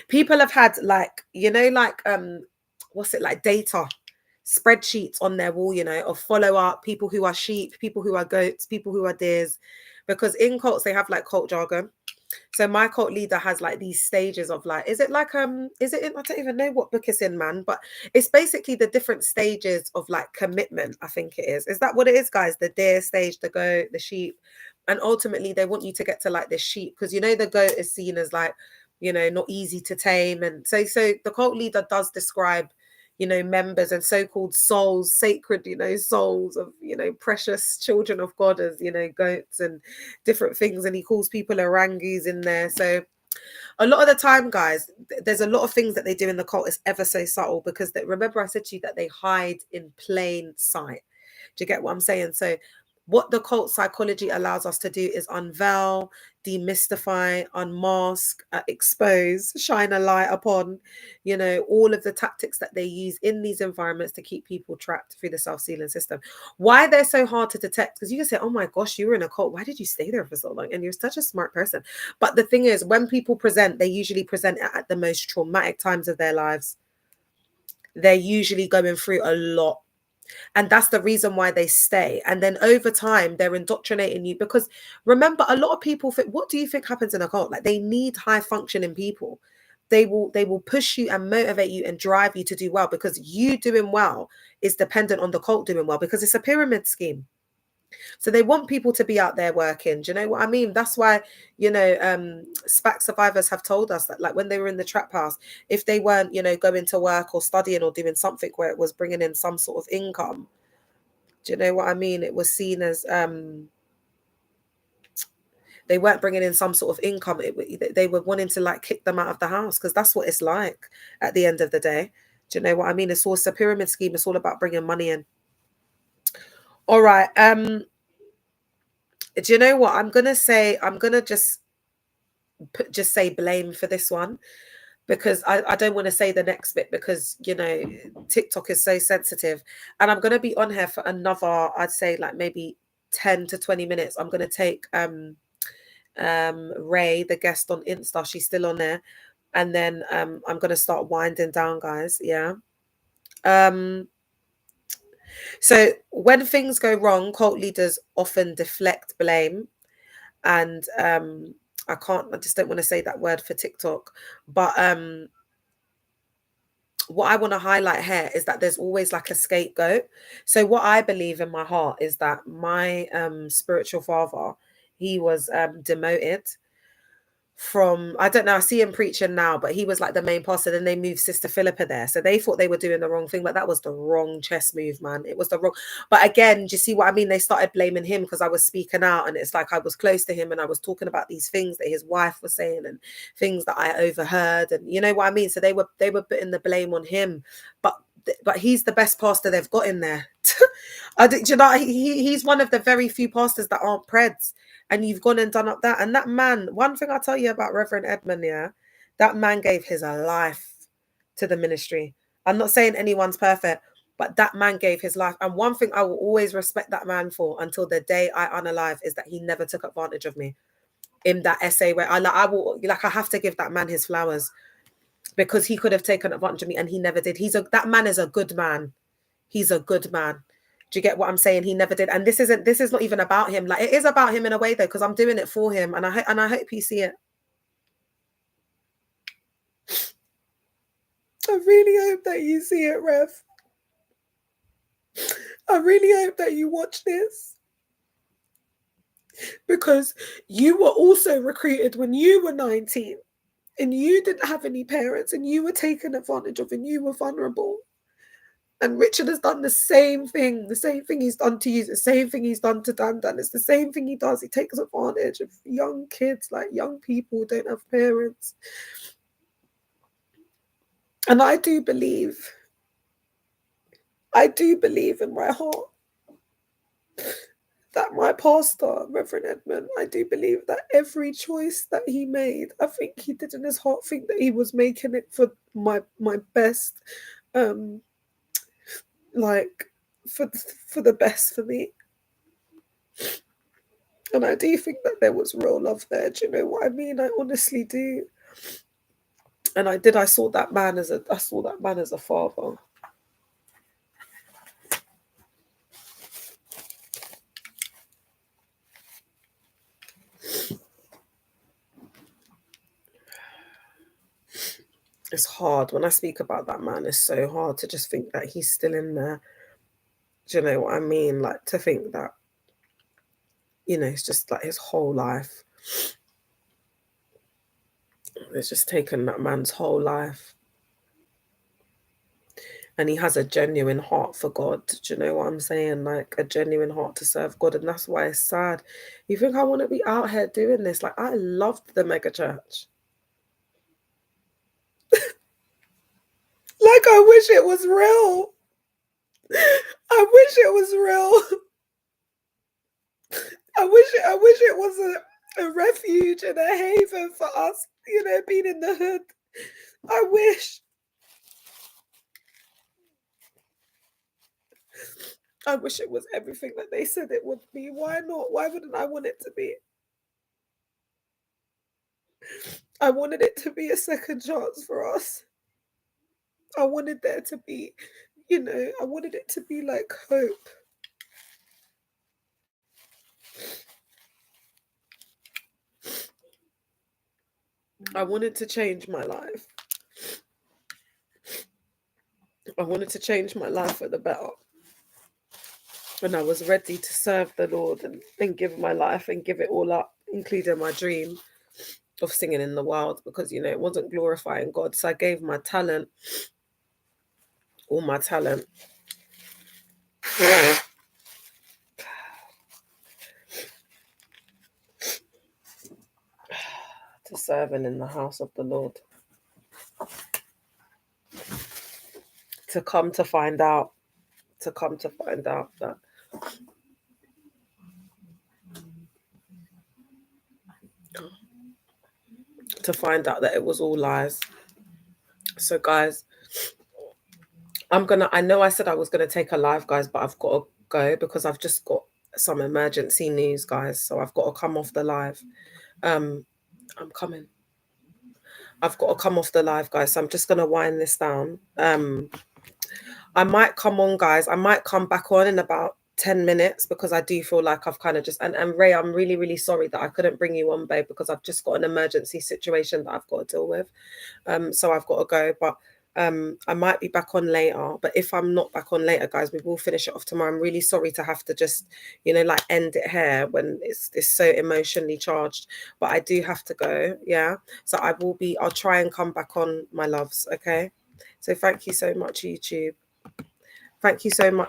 People have had like, what's it, like data spreadsheets on their wall, of follow up, people who are sheep, people who are goats, people who are deers, because in cults they have like cult jargon. So my cult leader has like these stages of like, is it like is it in, I don't even know what book it's in, man, but it's basically the different stages of like commitment. I think it is that what it is, guys? The deer stage, the goat, the sheep, and ultimately they want you to get to like the sheep, because the goat is seen as like, not easy to tame. And so the cult leader does describe, members and so-called souls, sacred, souls of, precious children of God as, goats and different things. And he calls people orangus in there. So a lot of the time, guys, there's a lot of things that they do in the cult is ever so subtle, because remember I said to you that they hide in plain sight. Do you get what I'm saying? So what the cult psychology allows us to do is unveil, demystify, unmask, expose, shine a light upon, all of the tactics that they use in these environments to keep people trapped through the self-sealing system. Why they're so hard to detect? Because you can say, oh my gosh, you were in a cult. Why did you stay there for so long? And you're such a smart person. But the thing is, when people present, they usually present at the most traumatic times of their lives. They're usually going through a lot. And that's the reason why they stay. And then over time, they're indoctrinating you, because remember, a lot of people think, what do you think happens in a cult? Like, they need high functioning people. They will push you and motivate you and drive you to do well, because you doing well is dependent on the cult doing well, because it's a pyramid scheme. So they want people to be out there working. Do you know what I mean? That's why, SPAC survivors have told us that, like, when they were in the trap house, if they weren't, going to work or studying or doing something where it was bringing in some sort of income, do you know what I mean? It was seen as they weren't bringing in some sort of income. They were wanting to, like, kick them out of the house, because that's what it's like at the end of the day. Do you know what I mean? It's all a pyramid scheme. It's all about bringing money in. All right. Do you know what I'm gonna say? I'm gonna just say blame for this one, because I don't want to say the next bit, because TikTok is so sensitive, and I'm gonna be on here for another, I'd say, like, maybe 10 to 20 minutes. I'm gonna take Ray, the guest on Insta. She's still on there, and then I'm gonna start winding down, guys. Yeah. So when things go wrong, cult leaders often deflect blame, and I just don't want to say that word for TikTok, but what I want to highlight here is that there's always, like, a scapegoat. So what I believe in my heart is that my spiritual father, he was demoted from, I don't know, I see him preaching now, but he was like the main pastor. Then they moved Sister Philippa there, so they thought they were doing the wrong thing, but that was the wrong chess move, man. It was the wrong. But again, do you see what I mean? They started blaming him because I was speaking out, and it's like I was close to him and I was talking about these things that his wife was saying and things that I overheard, and you know what I mean. So they were putting the blame on him, but he's the best pastor they've got in there. He's one of the very few pastors that aren't preds. And you've gone and done up that. And that man, one thing I'll tell you about Reverend Edmund, yeah, that man gave his life to the ministry. I'm not saying anyone's perfect, but that man gave his life. And one thing I will always respect that man for until the day I unalive is that he never took advantage of me. In that essay where I have to give that man his flowers, because he could have taken advantage of me and he never did. That man is a good man. He's a good man. Do you get what I'm saying? He never did. And this is not even about him. Like, it is about him in a way, though, because I'm doing it for him, and I hope you see it. I really hope that you see it, Rev. I really hope that you watch this, because you were also recruited when you were 19 and you didn't have any parents and you were taken advantage of and you were vulnerable. And Richard has done the same thing he's done to you, the same thing he's done to Dan. It's the same thing he does. He takes advantage of young kids, like young people who don't have parents. And I do believe in my heart that my pastor, Reverend Edmund, I do believe that every choice that he made, I think he did in his heart think that he was making it for my best, like for the best for me. And I do think that there was real love there. Do you know what I mean? I honestly do. And I saw that man as a father. It's hard when I speak about that man. It's so hard to just think that he's still in there. Do you know what I mean? Like, to think that, it's just like his whole life. It's just taken that man's whole life. And he has a genuine heart for God. Do you know what I'm saying? Like, a genuine heart to serve God. And that's why it's sad. You think I want to be out here doing this? Like, I loved the mega church. Like, I wish it was real. I wish it was real. I wish it was a refuge and a haven for us, being in the hood. I wish it was everything that they said it would be. Why not? Why wouldn't I want it to be? I wanted it to be a second chance for us. I wanted there to be, I wanted it to be like hope. I wanted to change my life. I wanted to change my life for the better. when I was ready to serve the Lord and give my life and give it all up, including my dream of singing in the world, because, you know, it wasn't glorifying God. So I gave my talent, all my talent, to serving in the house of the Lord. To come to find out that it was all lies. So guys, I know I said I was gonna take a live, guys, but I've got to go because I've just got some emergency news, guys. So I've got to come off the live. I'm coming. I've got to come off the live, guys. So I'm just gonna wind this down. I might come on, guys. I might come back on in about 10 minutes because I do feel like I've kind of just, and Ray, I'm really, really sorry that I couldn't bring you on, babe, because I've just got an emergency situation that I've got to deal with. So I've got to go, but I might be back on later. But if I'm not back on later, guys, we will finish it off tomorrow. I'm really sorry to have to just, you know, like end it here when it's so emotionally charged, but I do have to go. Yeah. So I'll try and come back on, my loves. Okay. So thank you so much, YouTube. Thank you so much.